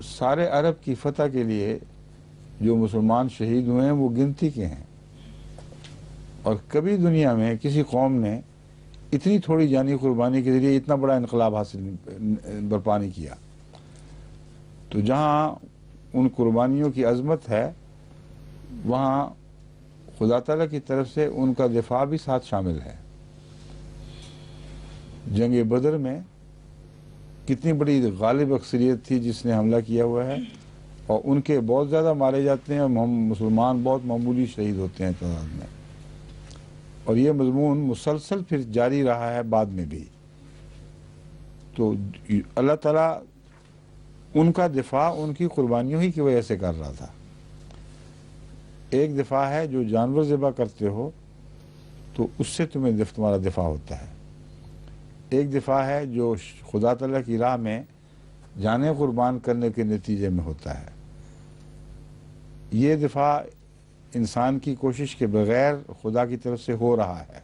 A: سارے عرب کی فتح کے لیے جو مسلمان شہید ہوئے ہیں وہ گنتی کے ہیں، اور کبھی دنیا میں کسی قوم نے اتنی تھوڑی جانی قربانی کے ذریعے اتنا بڑا انقلاب برپا نہیں کیا۔ تو جہاں ان قربانیوں کی عظمت ہے، وہاں خدا تعالیٰ کی طرف سے ان کا دفاع بھی ساتھ شامل ہے۔ جنگ بدر میں کتنی بڑی غالب اکثریت تھی جس نے حملہ کیا ہوا ہے، اور ان کے بہت زیادہ مارے جاتے ہیں، اور مسلمان بہت معمولی شہید ہوتے ہیں تعداد میں، اور یہ مضمون مسلسل پھر جاری رہا ہے بعد میں بھی۔ تو اللہ تعالیٰ ان کا دفاع ان کی قربانیوں ہی کی وجہ سے کر رہا تھا۔ ایک دفاع ہے جو جانور ذبح کرتے ہو تو اس سے تمہارا دفاع ہوتا ہے، ایک دفاع ہے جو خدا تعالیٰ کی راہ میں جانیں قربان کرنے کے نتیجے میں ہوتا ہے۔ یہ دفاع انسان کی کوشش کے بغیر خدا کی طرف سے ہو رہا ہے،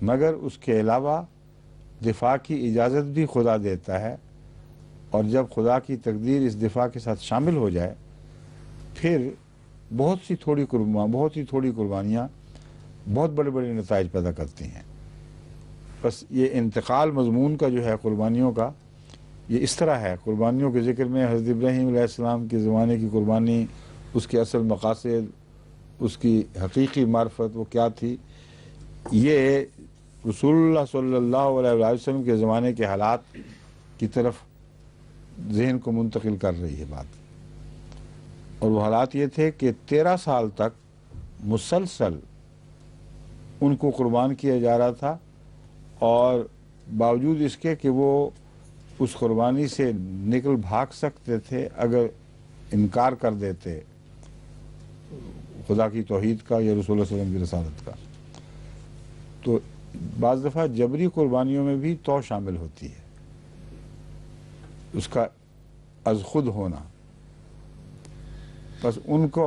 A: مگر اس کے علاوہ دفاع کی اجازت بھی خدا دیتا ہے، اور جب خدا کی تقدیر اس دفاع کے ساتھ شامل ہو جائے پھر بہت ہی تھوڑی قربانیاں بہت بڑے بڑے نتائج پیدا کرتی ہیں۔ بس یہ انتقال مضمون کا جو ہے قربانیوں کا، یہ اس طرح ہے۔ قربانیوں کے ذکر میں حضرت ابراہیم علیہ السلام کے زمانے کی قربانی، اس کے اصل مقاصد، اس کی حقیقی معرفت وہ کیا تھی، یہ رسول اللہ صلی اللہ علیہ وسلم کے زمانے کے حالات کی طرف ذہن کو منتقل کر رہی ہے بات۔ اور وہ حالات یہ تھے کہ 13 سال تک مسلسل ان کو قربان کیا جا رہا تھا، اور باوجود اس کے کہ وہ اس قربانی سے نکل بھاگ سکتے تھے اگر انکار کر دیتے خدا کی توحید کا یا رسول اللہ صلی اللہ علیہ وسلم کی رسالت کا۔ تو بعض دفعہ جبری قربانیوں میں بھی تو شامل ہوتی ہے، اس کا از خود ہونا۔ بس ان کو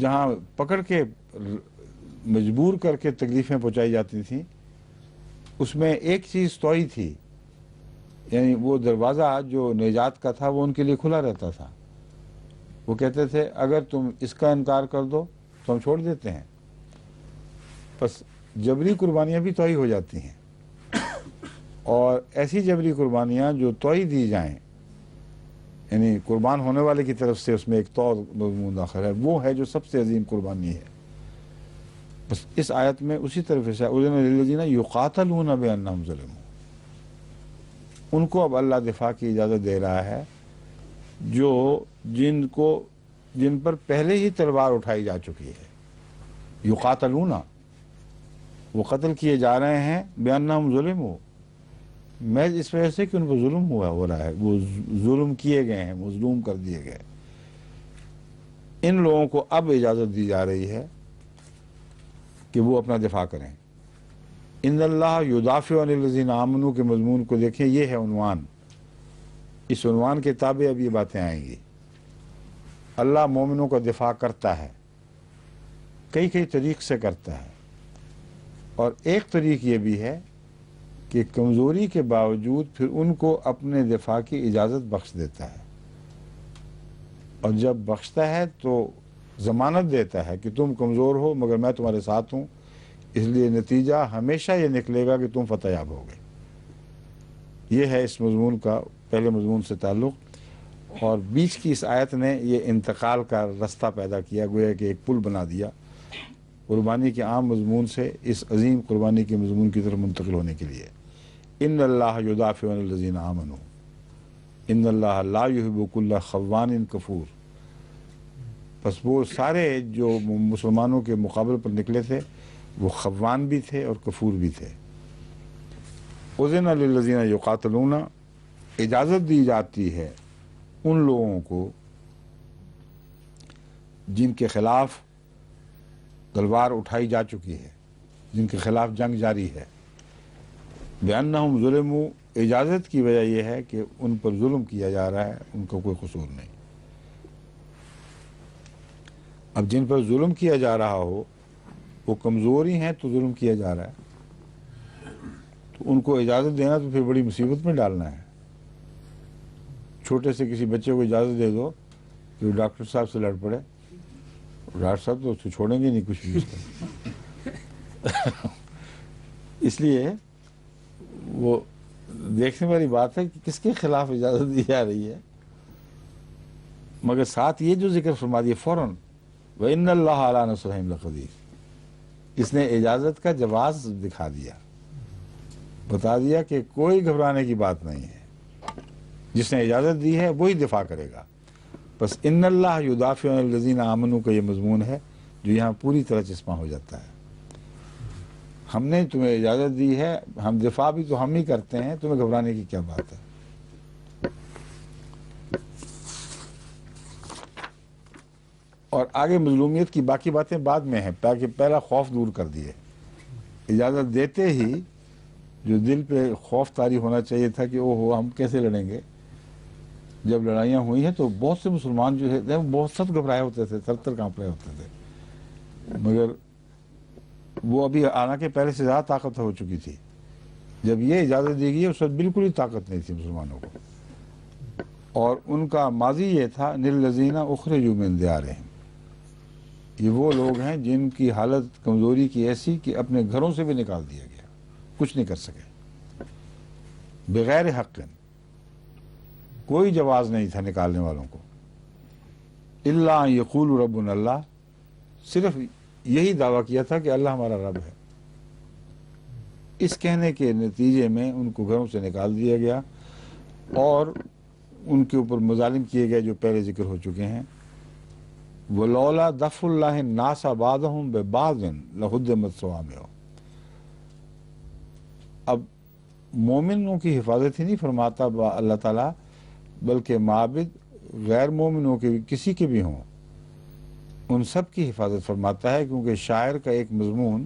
A: جہاں پکڑ کے مجبور کر کے تکلیفیں پہنچائی جاتی تھیں، اس میں ایک چیز توئی تھی، یعنی وہ دروازہ جو نجات کا تھا وہ ان کے لیے کھلا رہتا تھا۔ وہ کہتے تھے اگر تم اس کا انکار کر دو تو ہم چھوڑ دیتے ہیں۔ بس جبری قربانیاں بھی توئی ہو جاتی ہیں، اور ایسی جبری قربانیاں جو توئی دی جائیں، یعنی قربان ہونے والے کی طرف سے اس میں ایک تو مضمون داخل ہے، وہ ہے جو سب سے عظیم قربانی ہے۔ بس اس آیت میں اسی طرف سے اذن للذین یقاتلون بانہم ظلموا، ان کو اب اللہ دفاع کی اجازت دے رہا ہے جو جن پر پہلے ہی تلوار اٹھائی جا چکی ہے۔ یقاتلون، وہ قتل کیے جا رہے ہیں، بانہم ظلموا، محض اس وجہ سے کہ ان پر ظلم ہو رہا ہے، وہ ظلم کیے گئے ہیں، مظلوم کر دیے گئے۔ ان لوگوں کو اب اجازت دی جا رہی ہے کہ وہ اپنا دفاع کریں۔ ان اللہ یدافع عن الذین آمنوا کے مضمون کو دیکھیں، یہ ہے عنوان، اس عنوان کے تابع اب یہ باتیں آئیں گی۔ اللہ مومنوں کا دفاع کرتا ہے، کئی طریق سے کرتا ہے۔ اور ایک طریق یہ بھی ہے کہ کمزوری کے باوجود پھر ان کو اپنے دفاع کی اجازت بخش دیتا ہے، اور جب بخشتا ہے تو ضمانت دیتا ہے کہ تم کمزور ہو مگر میں تمہارے ساتھ ہوں، اس لیے نتیجہ ہمیشہ یہ نکلے گا کہ تم فتح یاب ہوگے۔ یہ ہے اس مضمون کا پہلے مضمون سے تعلق، اور بیچ کی اس آیت نے یہ انتقال کا رستہ پیدا کیا، گویا کہ ایک پل بنا دیا قربانی کے عام مضمون سے اس عظیم قربانی کے مضمون کی طرف منتقل ہونے کے لیے۔ ان اللہ یدافع عن الذین آمنوا ان اللہ لا یحب کل خوان کفور۔ پس وہ سارے جو مسلمانوں کے مقابل پر نکلے تھے وہ خوان بھی تھے اور کفور بھی تھے۔ اذن للذین یقاتلون، اجازت دی جاتی ہے ان لوگوں کو جن کے خلاف تلوار اٹھائی جا چکی ہے، جن کے خلاف جنگ جاری ہے، بِأَنَّهُمْ ظُلِمُوا، اجازت کی وجہ یہ ہے کہ ان پر ظلم کیا جا رہا ہے، ان کا کوئی قصور نہیں۔ اب جن پر ظلم کیا جا رہا ہو وہ کمزور ہی ہیں تو ظلم کیا جا رہا ہے، تو ان کو اجازت دینا تو پھر بڑی مصیبت میں ڈالنا ہے۔ چھوٹے سے کسی بچے کو اجازت دے دو کہ وہ ڈاکٹر صاحب سے لڑ پڑے، ڈاکٹر صاحب تو اس کو چھوڑیں گے نہیں کچھ بھی اس کا۔ اس لیے وہ دیکھنے والی بات ہے کہ کس کے خلاف اجازت دی جا رہی ہے، مگر ساتھ یہ جو ذکر فرما دیا فوراً وَإِنَّ اللَّهَ عَلَىٰ نَصْرِهِمْ لَقَدِيرٌ، اس نے اجازت کا جواز دکھا دیا، بتا دیا کہ کوئی گھبرانے کی بات نہیں ہے، جس نے اجازت دی ہے وہی دفاع کرے گا۔ بس ان اللہ یدافع عن الذین آمنوا کا یہ مضمون ہے جو یہاں پوری طرح چشمہ ہو جاتا ہے۔ ہم نے تمہیں اجازت دی ہے، ہم دفاع بھی تو ہم ہی کرتے ہیں، تمہیں گھبرانے کی کیا بات ہے۔ اور آگے مظلومیت کی باقی باتیں بعد میں ہیں، تاکہ پہلا خوف دور کر دیے۔ اجازت دیتے ہی جو دل پہ خوف طاری ہونا چاہیے تھا کہ اوہو ہم کیسے لڑیں گے، جب لڑائیاں ہوئی ہیں تو بہت سے مسلمان جو ہے بہت سخت گھبرائے ہوتے تھے، تھر تھر کانپ رہے ہوتے تھے، مگر وہ ابھی حالانکہ پہلے سے زیادہ طاقت ہو چکی تھی۔ جب یہ اجازت دی گئی اس وقت بالکل ہی طاقت نہیں تھی مسلمانوں کو، اور ان کا ماضی یہ تھا للذین اخرجوا من دیارہم، یہ وہ لوگ ہیں جن کی حالت کمزوری کی ایسی کہ اپنے گھروں سے بھی نکال دیا گیا، کچھ نہیں کر سکے، بغیر حق، کوئی جواز نہیں تھا نکالنے والوں کو، الا ان یقولوا ربنا اللہ، صرف یہی دعویٰ کیا تھا کہ اللہ ہمارا رب ہے۔ اس کہنے کے نتیجے میں ان کو گھروں سے نکال دیا گیا اور ان کے اوپر مظالم کیے گئے جو پہلے ذکر ہو چکے ہیں۔ وَلَوْلَا دَفْعُ اللَّهِ النَّاسَ بَعْضَهُمْ بِبَعْضٍ لَهُدِّمَتْ صَوَامِعُ، اب مومنوں کی حفاظت ہی نہیں فرماتا اللہ تعالیٰ، بلکہ معابد غیر مومنوں کے کسی کے بھی ہوں ان سب کی حفاظت فرماتا ہے، کیونکہ شاعر کا ایک مضمون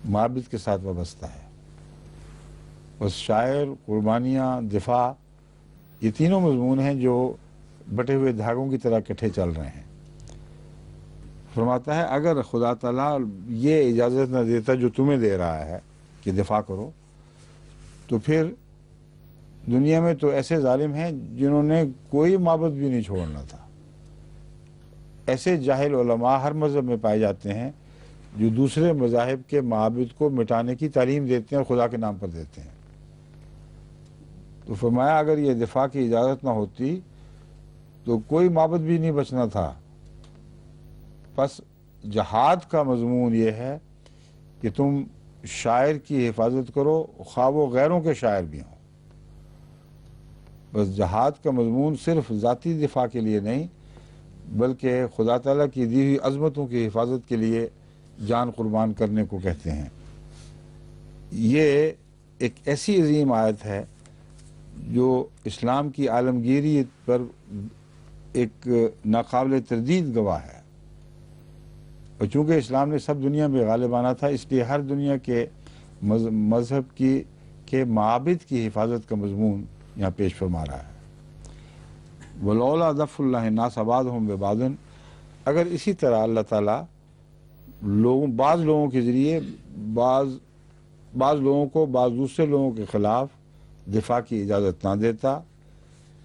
A: معابد کے ساتھ وابستہ ہے۔ بس شاعر، قربانیاں، دفاع، یہ تینوں مضمون ہیں جو بٹے ہوئے دھاگوں کی طرح اکٹھے چل رہے ہیں۔ فرماتا ہے اگر خدا تعالیٰ یہ اجازت نہ دیتا جو تمہیں دے رہا ہے کہ دفاع کرو، تو پھر دنیا میں تو ایسے ظالم ہیں جنہوں نے کوئی معبد بھی نہیں چھوڑنا تھا۔ ایسے جاہل علماء ہر مذہب میں پائے جاتے ہیں جو دوسرے مذاہب کے معابد کو مٹانے کی تعلیم دیتے ہیں اور خدا کے نام پر دیتے ہیں۔ تو فرمایا اگر یہ دفاع کی اجازت نہ ہوتی تو کوئی معبد بھی نہیں بچنا تھا۔ بس جہاد کا مضمون یہ ہے کہ تم شاعر کی حفاظت کرو، خواہ وہ غیروں کے شاعر بھی ہوں۔ بس جہاد کا مضمون صرف ذاتی دفاع کے لیے نہیں، بلکہ خدا تعالیٰ کی دی ہوئی عظمتوں کی حفاظت کے لیے جان قربان کرنے کو کہتے ہیں۔ یہ ایک ایسی عظیم آیت ہے جو اسلام کی عالمگیری پر ایک ناقابل تردید گواہ ہے، اور چونکہ اسلام نے سب دنیا میں غالب آنا تھا، اس لیے ہر دنیا کے مذہب کے معابد کی حفاظت کا مضمون یہاں پیش فرما رہا ہے۔ وَلَوْلَا دَفْعُ اللَّهِ النَّاسَ بَعْضَهُمْ بِبَعْضٍ، اگر اسی طرح اللہ تعالیٰ بعض لوگوں کے ذریعے بعض بعض لوگوں کو بعض دوسرے لوگوں کے خلاف دفاع کی اجازت نہ دیتا،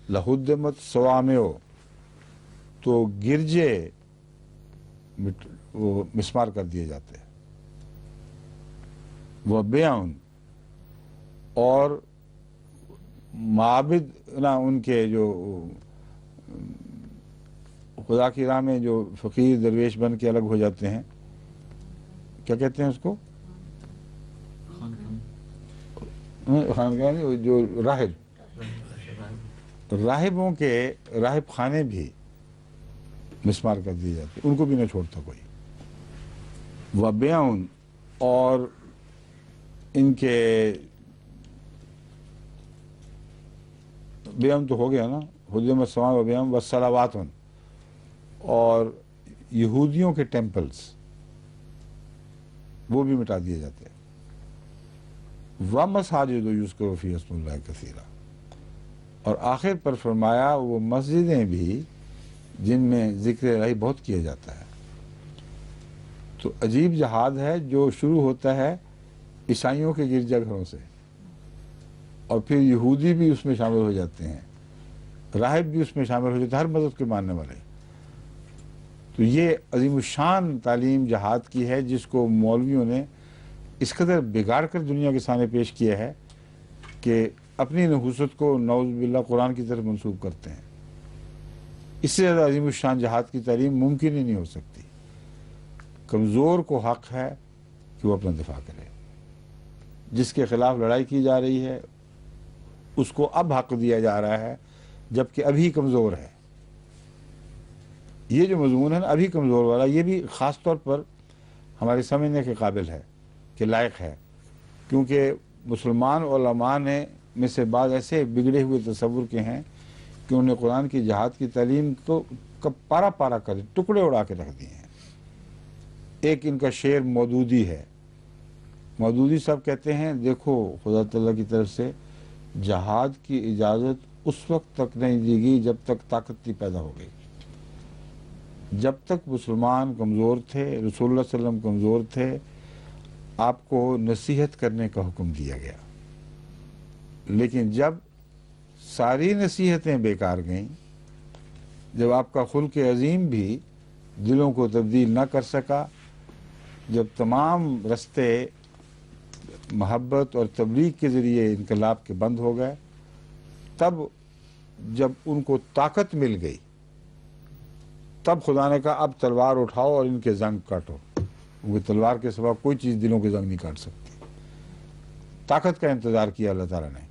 A: لہدمت صوامع، تو گرجے وہ مسمار کر دیے جاتے، وہ بیعن، اور معابد نہ ان کے جو خدا کی راہ میں جو فقیر درویش بن کے الگ ہو جاتے ہیں، کیا کہتے ہیں اس کو؟ خانقاہ نہیں، جو راہبوں کے راہب خانے بھی مسمار کر دیے جاتے، ان کو بھی نہ چھوڑتا کوئی، وبیعن، اور ان کے بیعن تو ہو گیا نا، حدیم السماء و بیعن والصلوات، اور یہودیوں کے ٹیمپلز وہ بھی مٹا دیے جاتے ہیں، ومساجد یذکر فیہا اسم اللہ کثیرا، اور آخر پر فرمایا وہ مسجدیں بھی جن میں ذکر الہی بہت کیا جاتا ہے۔ تو عجیب جہاد ہے جو شروع ہوتا ہے عیسائیوں کے گرجا گھروں سے، اور پھر یہودی بھی اس میں شامل ہو جاتے ہیں، راہب بھی اس میں شامل ہو جاتے ہیں، ہر مذہب کے ماننے والے۔ تو یہ عظیم الشان تعلیم جہاد کی ہے، جس کو مولویوں نے اس قدر بگاڑ کر دنیا کے سامنے پیش کیا ہے کہ اپنی نحوست کو نعوذ باللہ قرآن کی طرف منسوب کرتے ہیں۔ اس سے زیادہ عظیم الشان جہاد کی تعلیم ممکن ہی نہیں ہو سکتی۔ کمزور کو حق ہے کہ وہ اپنا دفاع کرے، جس کے خلاف لڑائی کی جا رہی ہے اس کو اب حق دیا جا رہا ہے جبکہ ابھی کمزور ہے۔ یہ جو مضمون ہے نا ابھی کمزور والا، یہ بھی خاص طور پر ہمارے سمجھنے کے قابل ہے کہ لائق ہے، کیونکہ مسلمان علماء نے میں سے بعض ایسے بگڑے ہوئے تصور کے ہیں کہ انہوں نے قرآن کی جہاد کی تعلیم کو پارا پارا کر ٹکڑے اڑا کے رکھ دیے ہیں۔ ایک ان کا شعر مودودی ہے، مودودی صاحب کہتے ہیں دیکھو خدا تعالیٰ کی طرف سے جہاد کی اجازت اس وقت تک نہیں دی گئی جب تک طاقت نہیں پیدا ہو گئی۔ جب تک مسلمان کمزور تھے، رسول اللہ صلی اللہ علیہ وسلم کمزور تھے، آپ کو نصیحت کرنے کا حکم دیا گیا، لیکن جب ساری نصیحتیں بیکار گئیں، جب آپ کا خلق عظیم بھی دلوں کو تبدیل نہ کر سکا، جب تمام رستے محبت اور تبلیغ کے ذریعے انقلاب کے بند ہو گئے، تب جب ان کو طاقت مل گئی تب خدا نے کہا اب تلوار اٹھاؤ اور ان کے زنگ کاٹو، کیونکہ تلوار کے سوا کوئی چیز دلوں کے زنگ نہیں کاٹ سکتی۔ طاقت کا انتظار کیا اللہ تعالیٰ نے۔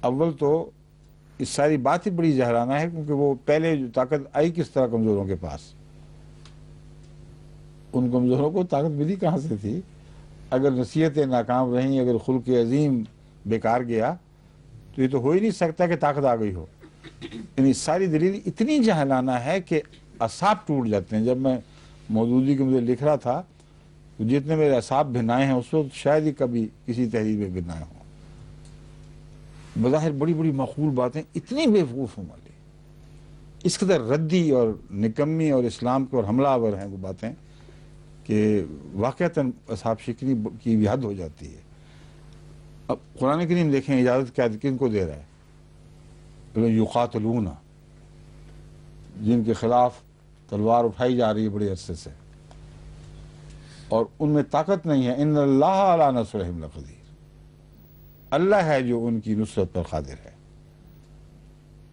A: اول تو اس ساری بات ہی بڑی جہرانہ ہے، کیونکہ وہ پہلے جو طاقت آئی کس طرح کمزوروں کے پاس، ان کمزوروں کو طاقت ملی کہاں سے تھی؟ اگر نصیحتیں ناکام رہیں، اگر خلق عظیم بیکار گیا تو یہ تو ہو ہی نہیں سکتا کہ طاقت آ گئی ہو۔ یعنی ساری دلیل اتنی جہلانہ ہے کہ اعصاب ٹوٹ جاتے ہیں۔ جب میں مودودی کو مجھے لکھ رہا تھا تو جتنے میرے اعصاب بھنائے ہیں اس وقت شاید ہی کبھی کسی تحریر میں بھنائے ہوں۔ بظاہر بڑی بڑی معقول باتیں اتنی بیوقوف والی، اس قدر ردی اور نکمی اور اسلام کے اور حملہ آور ہیں وہ باتیں کہ واقعتاً اصحاب شکنی کی بھی حد ہو جاتی ہے۔ اب قرآن کریم دیکھیں اجازت کیا کن کو دے رہا ہے؟ یقاتلون، جن کے خلاف تلوار اٹھائی جا رہی ہے بڑے عرصے سے اور ان میں طاقت نہیں ہے۔ ان اللہ علی نصرہم لقدیر، اللہ ہے جو ان کی نصرت پر قادر ہے،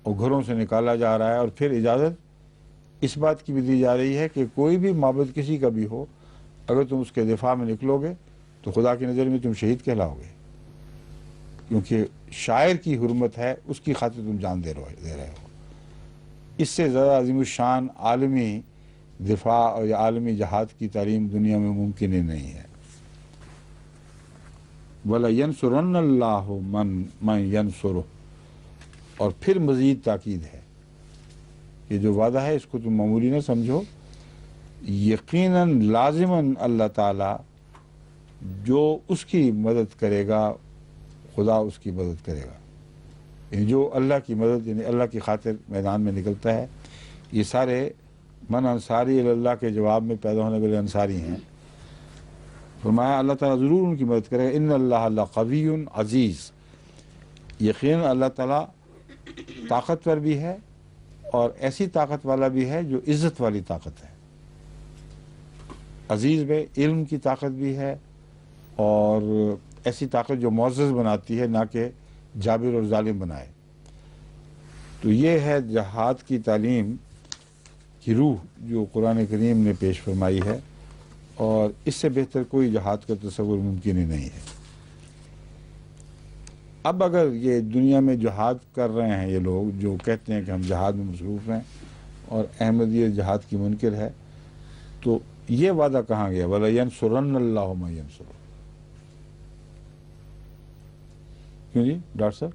A: اور گھروں سے نکالا جا رہا ہے۔ اور پھر اجازت اس بات کی بھی دی جا رہی ہے کہ کوئی بھی معبد کسی کا بھی ہو، اگر تم اس کے دفاع میں نکلو گے تو خدا کی نظر میں تم شہید کہلاؤ گے، کیونکہ شاعر کی حرمت ہے، اس کی خاطر تم جان دے رہے ہو۔ اس سے زیادہ عظیم الشان عالمی دفاع اور عالمی جہاد کی تعلیم دنیا میں ممکن ہی نہیں ہے۔ وَلَيَنْصُرَنَّ اللَّهُ مَنْ يَنْصُرُهُ، اور پھر مزید تاکید ہے، یہ جو وعدہ ہے اس کو تم معمولی نہ سمجھو، یقیناً لازماً اللہ تعالیٰ جو اس کی مدد کرے گا خدا اس کی مدد کرے گا۔ یعنی جو اللہ کی مدد یعنی اللہ کی خاطر میدان میں نکلتا ہے، یہ سارے من انصاری اللہ کے جواب میں پیدا ہونے والے انصاری ہیں۔ فرمایا اللہ تعالیٰ ضرور ان کی مدد کرے گا. ان اللہ لقوی عزیز، یقین اللہ تعالیٰ طاقتور بھی ہے اور ایسی طاقت والا بھی ہے جو عزت والی طاقت ہے. عزیز میں علم کی طاقت بھی ہے اور ایسی طاقت جو معزز بناتی ہے، نہ کہ جابر اور ظالم بنائے. تو یہ ہے جہاد کی تعلیم کی روح جو قرآن کریم نے پیش فرمائی ہے، اور اس سے بہتر کوئی جہاد کا تصور ممکن ہی نہیں ہے. اب اگر یہ دنیا میں جہاد کر رہے ہیں یہ لوگ جو کہتے ہیں کہ ہم جہاد میں مصروف ہیں اور احمدیت جہاد کی منکر ہے، تو یہ وعدہ کہاں گیا؟ وَلَيَنْصُرَنَّ اللَّهُ مَن يَنْصُرُهُ. کیوں جی ڈاکٹر صاحب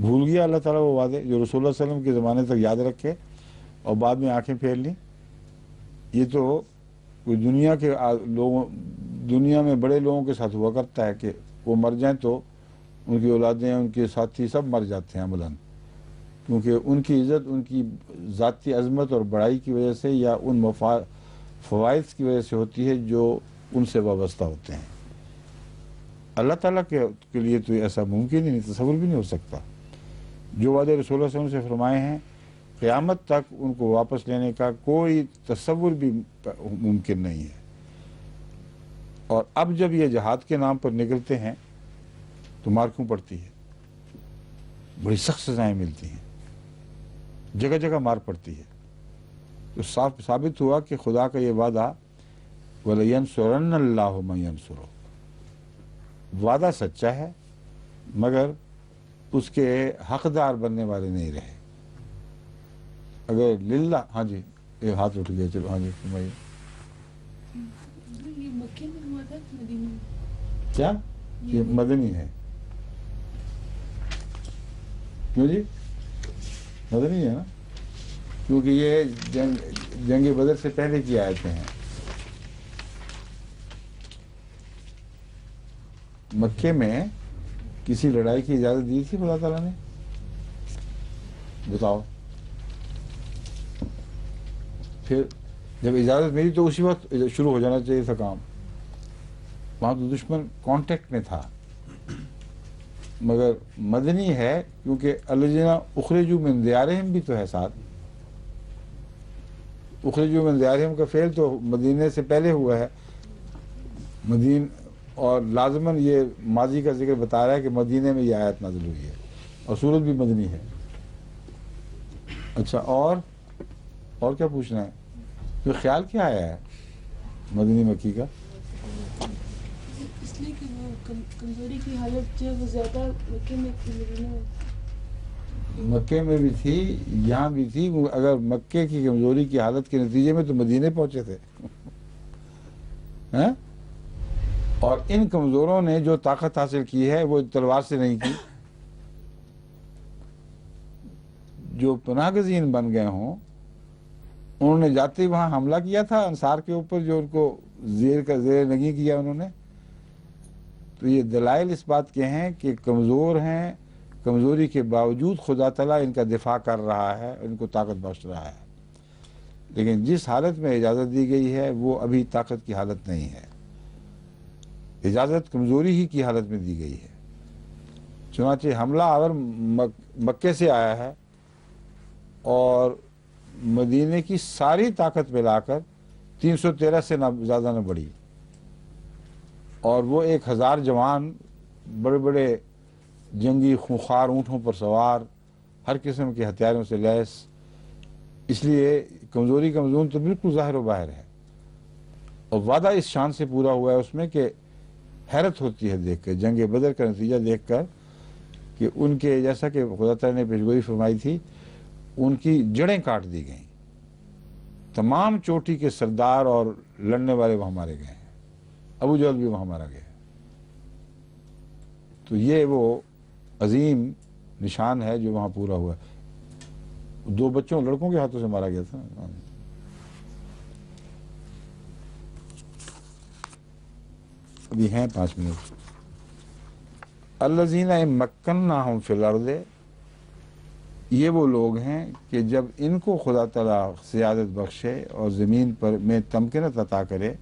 A: بھول گیا اللہ تعالیٰ وہ وعدے جو رسول اللہ صلی اللہ علیہ وسلم کے زمانے تک یاد رکھے اور بعد میں آنکھیں پھیر لیں؟ یہ تو کوئی دنیا کے لوگوں، دنیا میں بڑے لوگوں کے ساتھ ہوا کرتا ہے کہ وہ مر جائیں تو ان کی اولادیں، ان کے ساتھی سب مر جاتے ہیں عملاً، کیونکہ ان کی عزت ان کی ذاتی عظمت اور بڑائی کی وجہ سے یا ان فوائد کی وجہ سے ہوتی ہے جو ان سے وابستہ ہوتے ہیں. اللہ تعالیٰ کے لیے تو ایسا ممکن ہی نہیں، تصور بھی نہیں ہو سکتا. جو وعدے رسول اللہ صلی اللہ علیہ وسلم سے فرمائے ہیں قیامت تک ان کو واپس لینے کا کوئی تصور بھی ممکن نہیں ہے. اور اب جب یہ جہاد کے نام پر نکلتے ہیں تو مار کیوں پڑتی ہے؟ بڑی سخت سزائیں ملتی ہیں، جگہ جگہ مار پڑتی ہے. تو ثابت ہوا کہ خدا کا یہ وعدہ وَلَيَنْصُرَنَّ اللَّهُ مَن يَنْصُرُهُ، وعدہ سچا ہے مگر اس کے حقدار بننے والے نہیں رہے. اگر للہ، ہاں جی ایک ہاتھ اٹھ گیا، چلو ہاں جی فرمائیے.
D: یہ مکے میں ہوا تھا مدینے میں؟
A: کیا یہ مدنی ہے؟ کیوں جی مدنی ہے نا، کیونکہ یہ جنگ بدر سے پہلے کی آیتیں ہیں. مکے میں کسی لڑائی کی اجازت دی تھی خدا تعالیٰ نے؟ بتاؤ. پھر جب اجازت ملی تو اسی وقت شروع ہو جانا چاہیے تھا کام. وہاں تو دشمن کانٹیکٹ میں تھا. مگر مدنی ہے کیونکہ الذین اخرجوا من دیارہم بھی تو ہے ساتھ. اخرجوا من دیارہم کا فعل تو مدینے سے پہلے ہوا ہے مدین، اور لازماً یہ ماضی کا ذکر بتا رہا ہے کہ مدینے میں یہ آیت نازل ہوئی ہے اور سورت بھی مدنی ہے. اچھا اور کیا پوچھنا ہے؟ تو خیال کیا آیا ہے مدنی مکی کا؟
D: اس لیے کہ وہ کمزوری کی حالت جو ہے وہ زیادہ مکے میں تھی، مدینے میں
A: مکے میں بھی تھی، یہاں بھی تھی. اگر مکے کی کمزوری کی حالت کے نتیجے میں تو مدینے پہنچے تھے. اور ان کمزوروں نے جو طاقت حاصل کی ہے وہ تلوار سے نہیں کی. جو پناہ گزین بن گئے ہوں انہوں نے جاتے ہی وہاں حملہ کیا تھا انصار کے اوپر، جو ان کو زیر نگی کیا انہوں نے. تو یہ دلائل اس بات کے ہیں کہ کمزور ہیں، کمزوری کے باوجود خدا تعالیٰ ان کا دفاع کر رہا ہے، ان کو طاقت بخش رہا ہے. لیکن جس حالت میں اجازت دی گئی ہے وہ ابھی طاقت کی حالت نہیں ہے، اجازت کمزوری ہی کی حالت میں دی گئی ہے. چنانچہ حملہ آور مکے سے آیا ہے اور مدینے کی ساری طاقت ملا کر 313 سے زیادہ نہ بڑھی، اور وہ 1000 جوان بڑے بڑے جنگی خونخوار اونٹوں پر سوار، ہر قسم کے ہتھیاروں سے لیس. اس لیے کمزوری کمزور تو بالکل ظاہر و باہر ہے. اور وعدہ اس شان سے پورا ہوا ہے اس میں کہ حیرت ہوتی ہے دیکھ کر، جنگ بدر کا نتیجہ دیکھ کر، کہ ان کے جیسا کہ خدا تعالیٰ نے پیشگوئی فرمائی تھی ان کی جڑیں کاٹ دی گئیں. تمام چوٹی کے سردار اور لڑنے والے وہاں مارے گئے ہیں. ابو جہل بھی وہاں مارا گیا. تو یہ وہ عظیم نشان ہے جو وہاں پورا ہوا. 2 بچوں لڑکوں کے ہاتھوں سے مارا گیا تھا. ابھی ہیں 5 منٹ. الذین مکناہم فی الارض، یہ وہ لوگ ہیں کہ جب ان کو خدا تعالیٰ سیادت بخشے اور زمین پر میں تمکنت عطا کرے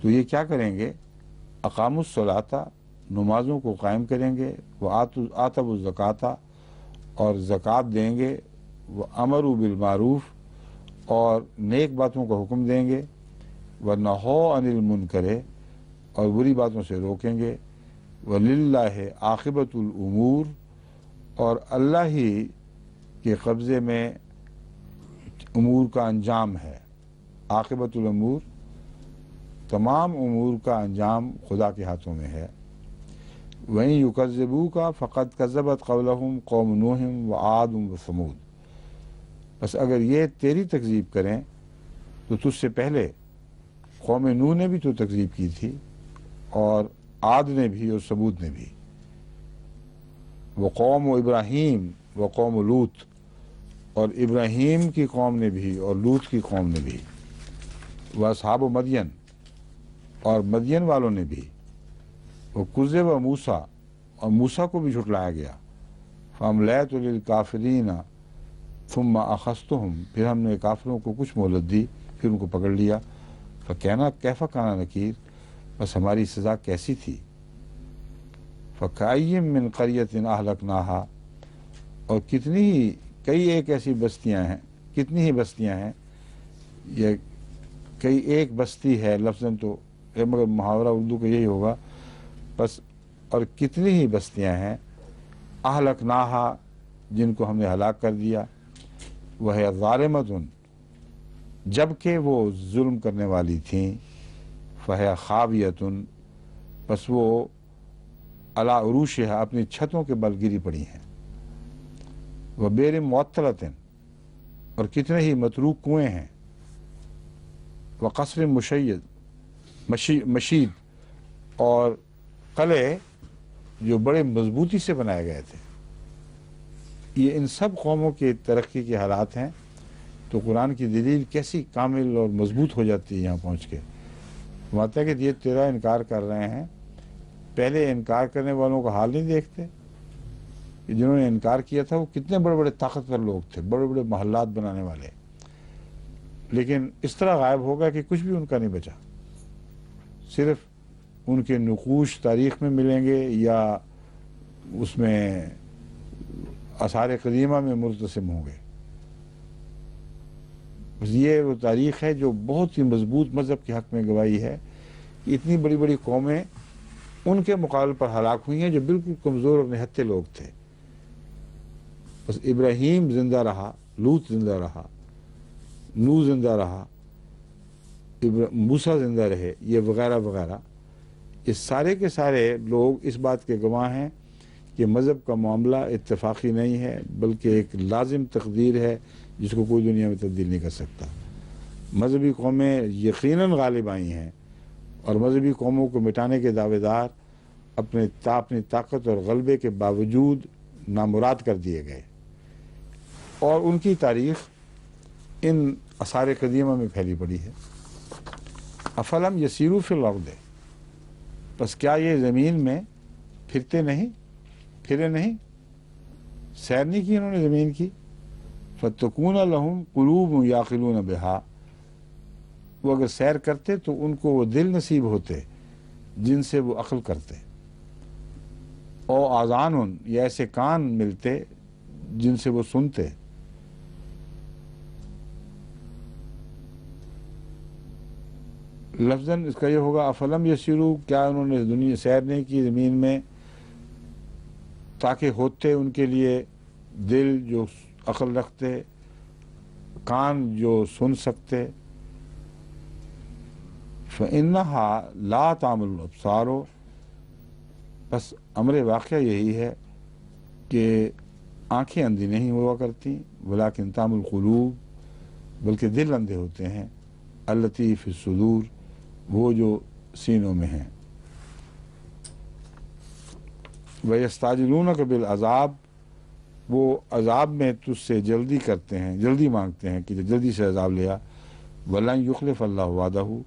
A: تو یہ کیا کریں گے؟ اقام الصلاۃ، نمازوں کو قائم کریں گے، وہ آتوا الزکوٰۃ، اور زکوٰۃ دیں گے، وہ امروا بالمعروف، اور نیک باتوں کا حکم دیں گے، وہ نہوا عن المنکر، اور بری باتوں سے روکیں گے، وَلِلَّهِ عاقبۃ الامور، اور اللہ ہی کے قبضے میں امور کا انجام ہے۔ عاقبۃ الامور، تمام امور کا انجام خدا کے ہاتھوں میں ہے۔ وَإِن يُكَذِّبُوكَ فَقَدْ كَذَّبَتْ قَبْلَهُمْ قَوْمُ نُوحٍ وَعَادٌ وَثَمُودُ۔ بس اگر یہ تیری تکذیب کریں تو تجھ سے پہلے قوم نوح نے بھی تو تکذیب کی تھی، اور عاد نے بھی اور ثمود نے بھی، وہ قوم ابراہیم و قوم لوط، اور ابراہیم کی قوم نے بھی اور لوط کی قوم نے بھی، وہ اصحاب مدین، اور مدین والوں نے بھی، وہ کذب موسیٰ، اور موسیٰ کو بھی جھٹلایا گیا، فَأَمْلَيْتُ لِلْكَافِرِينَ ثُمَّ أَخَذْتُهُمْ، پھر ہم نے کافروں کو کچھ مہلت دی، پھر ان کو پکڑ لیا، فَكَيْفَ كَانَ نَكِيرٌ، بس ہماری سزا کیسی تھی۔ فَكَأَيٍّ مِّن قَرْيَةٍ أَهْلَكْنَاهَا، اور کئی ایک ایسی بستیاں ہیں، کتنی ہی بستیاں ہیں، یہ کئی ایک بستی ہے لفظاً تو مگر محاورہ اردو کا یہی ہوگا، بس اور کتنی ہی بستیاں ہیں، أَهْلَكْنَاهَا، جن کو ہم نے ہلاک کر دیا، وَهِيَ ظَالِمَةٌ، جبکہ وہ ظلم کرنے والی تھیں، فَهِيَ خَاوِيَةٌ، بس وہ علی عروشہا، اپنی چھتوں کے بل گری پڑی ہیں، وَبِئْرٍ مُعَطَّلَةٍ، اور کتنے ہی متروک کنویں ہیں، وَقَصْرٍ مشید، اور قلعے جو بڑے مضبوطی سے بنائے گئے تھے۔ یہ ان سب قوموں کی ترقی کے حالات ہیں، تو قرآن کی دلیل کیسی کامل اور مضبوط ہو جاتی ہے یہاں پہنچ کے۔ فرماتا ہے کہ یہ تیرا انکار کر رہے ہیں، پہلے انکار کرنے والوں کا حال نہیں دیکھتے کہ جنہوں نے انکار کیا تھا وہ کتنے بڑے بڑے طاقتور لوگ تھے، بڑے بڑے محلات بنانے والے، لیکن اس طرح غائب ہو گیا کہ کچھ بھی ان کا نہیں بچا، صرف ان کے نقوش تاریخ میں ملیں گے یا اس میں آثار قدیمہ میں مرتسم ہوں گے۔ بس یہ وہ تاریخ ہے جو بہت ہی مضبوط مذہب کے حق میں گواہی ہے کہ اتنی بڑی بڑی قومیں ان کے مقابلے پر ہلاک ہوئی ہیں جو بالکل کمزور اور نہتے لوگ تھے۔ بس ابراہیم زندہ رہا، لوط زندہ رہا، نوح زندہ رہا، موسیٰ زندہ رہے، یہ وغیرہ وغیرہ، یہ سارے کے سارے لوگ اس بات کے گواہ ہیں کہ مذہب کا معاملہ اتفاقی نہیں ہے بلکہ ایک لازم تقدیر ہے جس کو کوئی دنیا میں تبدیل نہیں کر سکتا۔ مذہبی قومیں یقیناً غالب آئی ہیں، اور مذہبی قوموں کو مٹانے کے دعوے دار اپنی طاقت اور غلبے کے باوجود نامراد کر دیے گئے، اور ان کی تاریخ ان آثار قدیمہ میں پھیلی پڑی ہے۔ افلم یسیروا فی الارض، بس کیا یہ زمین میں پھرے نہیں، سیر نہیں کی انہوں نے زمین کی، فتکون لہم قلوب یعقلون بہا، وہ اگر سیر کرتے تو ان کو وہ دل نصیب ہوتے جن سے وہ عقل کرتے، او آذان، یا ایسے کان ملتے جن سے وہ سنتے۔ لفظاً اس کا یہ ہوگا افلم یسیروا، کیا انہوں نے دنیا سیر نہیں کی زمین میں تاکہ ہوتے ان کے لیے دل جو عقل رکھتے، کان جو سن سکتے۔ فإنها لا تعمل الابصار، بس امر واقعہ یہی ہے کہ آنکھیں اندھی نہیں ہوا کرتی، ولکن تعمل القلوب، بلکہ دل اندھے ہوتے ہیں، التی فی الصدور، وہ جو سینوں میں ہیں۔ وَيَسْتَعْجِلُونَكَ بِالْعَذَابِ، وہ عذاب میں تجھ سے جلدی کرتے ہیں، جلدی مانگتے ہیں کہ جلدی سے عذاب لیا۔ وَلَن يُخْلِفَ اللَّهُ وَعْدَهُ،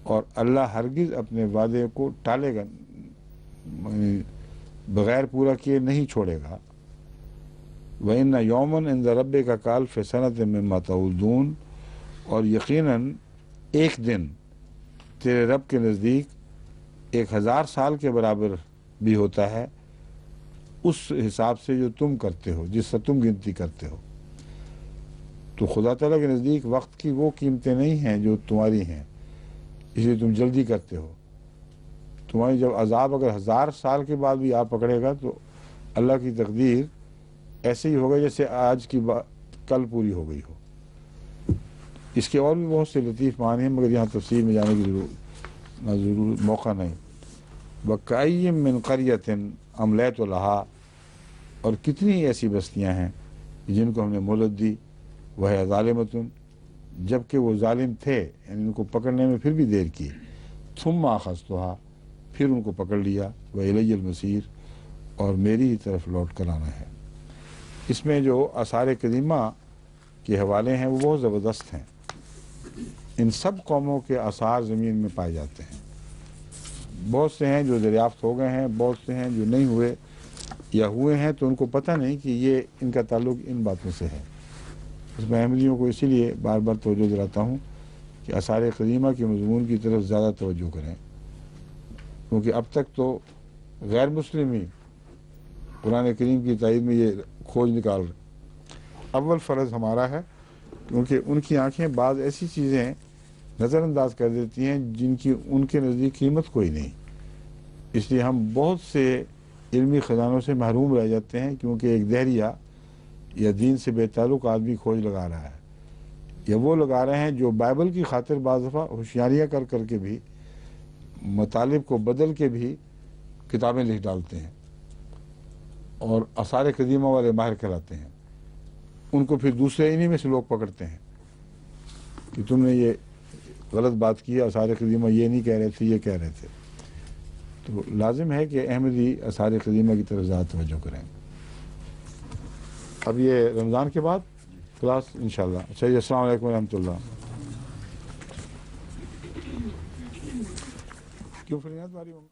A: اور اللہ ہرگز اپنے وعدے کو ٹالے گا، بغیر پورا کیے نہیں چھوڑے گا۔ وَإِنَّ يَوْمًا عِندَ رَبِّكَ كَأَلْفِ سَنَةٍ مِّمَّا تَعُدُّونَ، اور یقیناً ایک دن تیرے رب کے نزدیک 1000 سال کے برابر بھی ہوتا ہے اس حساب سے جو تم کرتے ہو، جس سے تم گنتی کرتے ہو۔ تو خدا تعالیٰ کے نزدیک وقت کی وہ قیمتیں نہیں ہیں جو تمہاری ہیں، اس لیے تم جلدی کرتے ہو۔ تمہاری جب عذاب اگر 1000 سال کے بعد بھی آپ پکڑے گا تو اللہ کی تقدیر ایسے ہی ہوگا جیسے آج کی بات کل پوری ہو گئی ہو۔ اس کے اور بھی بہت سے لطیف معنی ہیں، مگر یہاں تفصیل میں جانے کی ضرور موقع نہیں۔ وَكَأَيٍّ مِّن قَرْيَةٍ أَمْلَيْتُ لَهَا، اور کتنی ایسی بستیاں ہیں جن کو ہم نے مہلت دی، وَهِيَ ظَالِمَةٌ، جبکہ وہ ظالم تھے، یعنی ان کو پکڑنے میں پھر بھی دیر کی، ثُمَّ أَخَذْتُهَا، پھر ان کو پکڑ لیا، وَإِلَيَّ الْمَصِيرُ، اور میری ہی طرف لوٹ کر آنا ہے۔ اس میں جو آثار قدیمہ کے حوالے ہیں وہ بہت زبردست ہیں۔ ان سب قوموں کے آثار زمین میں پائے جاتے ہیں، بہت سے ہیں جو دریافت ہو گئے ہیں، بہت سے ہیں جو نہیں ہوئے یا ہوئے ہیں تو ان کو پتہ نہیں کہ یہ ان کا تعلق ان باتوں سے ہے۔ اس میں احمدیوں کو اسی لیے بار بار توجہ دلاتا ہوں کہ آثار قدیمہ کے مضمون کی طرف زیادہ توجہ کریں، کیونکہ اب تک تو غیر مسلم ہی قرآن کریم کی تائید میں یہ کھوج نکال رہے۔ اول فرض ہمارا ہے، کیونکہ ان کی آنکھیں بعض ایسی چیزیں نظر انداز کر دیتی ہیں جن کی ان کے نزدیک قیمت کوئی نہیں، اس لیے ہم بہت سے علمی خزانوں سے محروم رہ جاتے ہیں، کیونکہ ایک دہریہ یا دین سے بے تعلق آدمی کھوج لگا رہا ہے، یا وہ لگا رہے ہیں جو بائبل کی خاطر بعض دفعہ ہوشیاریاں کر کر کے بھی، مطالب کو بدل کے بھی کتابیں لکھ ڈالتے ہیں اور آثار قدیمہ والے ماہر کہلاتے ہیں۔ ان کو پھر دوسرے انہی میں سے لوگ پکڑتے ہیں کہ تم نے یہ غلط بات کی ہے، آثار قدیمہ یہ نہیں کہہ رہے تھے، یہ کہہ رہے تھے۔ تو لازم ہے کہ احمدی آثار قدیمہ کی طرف زیادہ توجہ کریں۔ اب یہ رمضان کے بعد کلاس انشاءاللہ۔ اچھا جی، السلام علیکم ورحمۃ اللہ۔ کیوں فریاد باری ہوں؟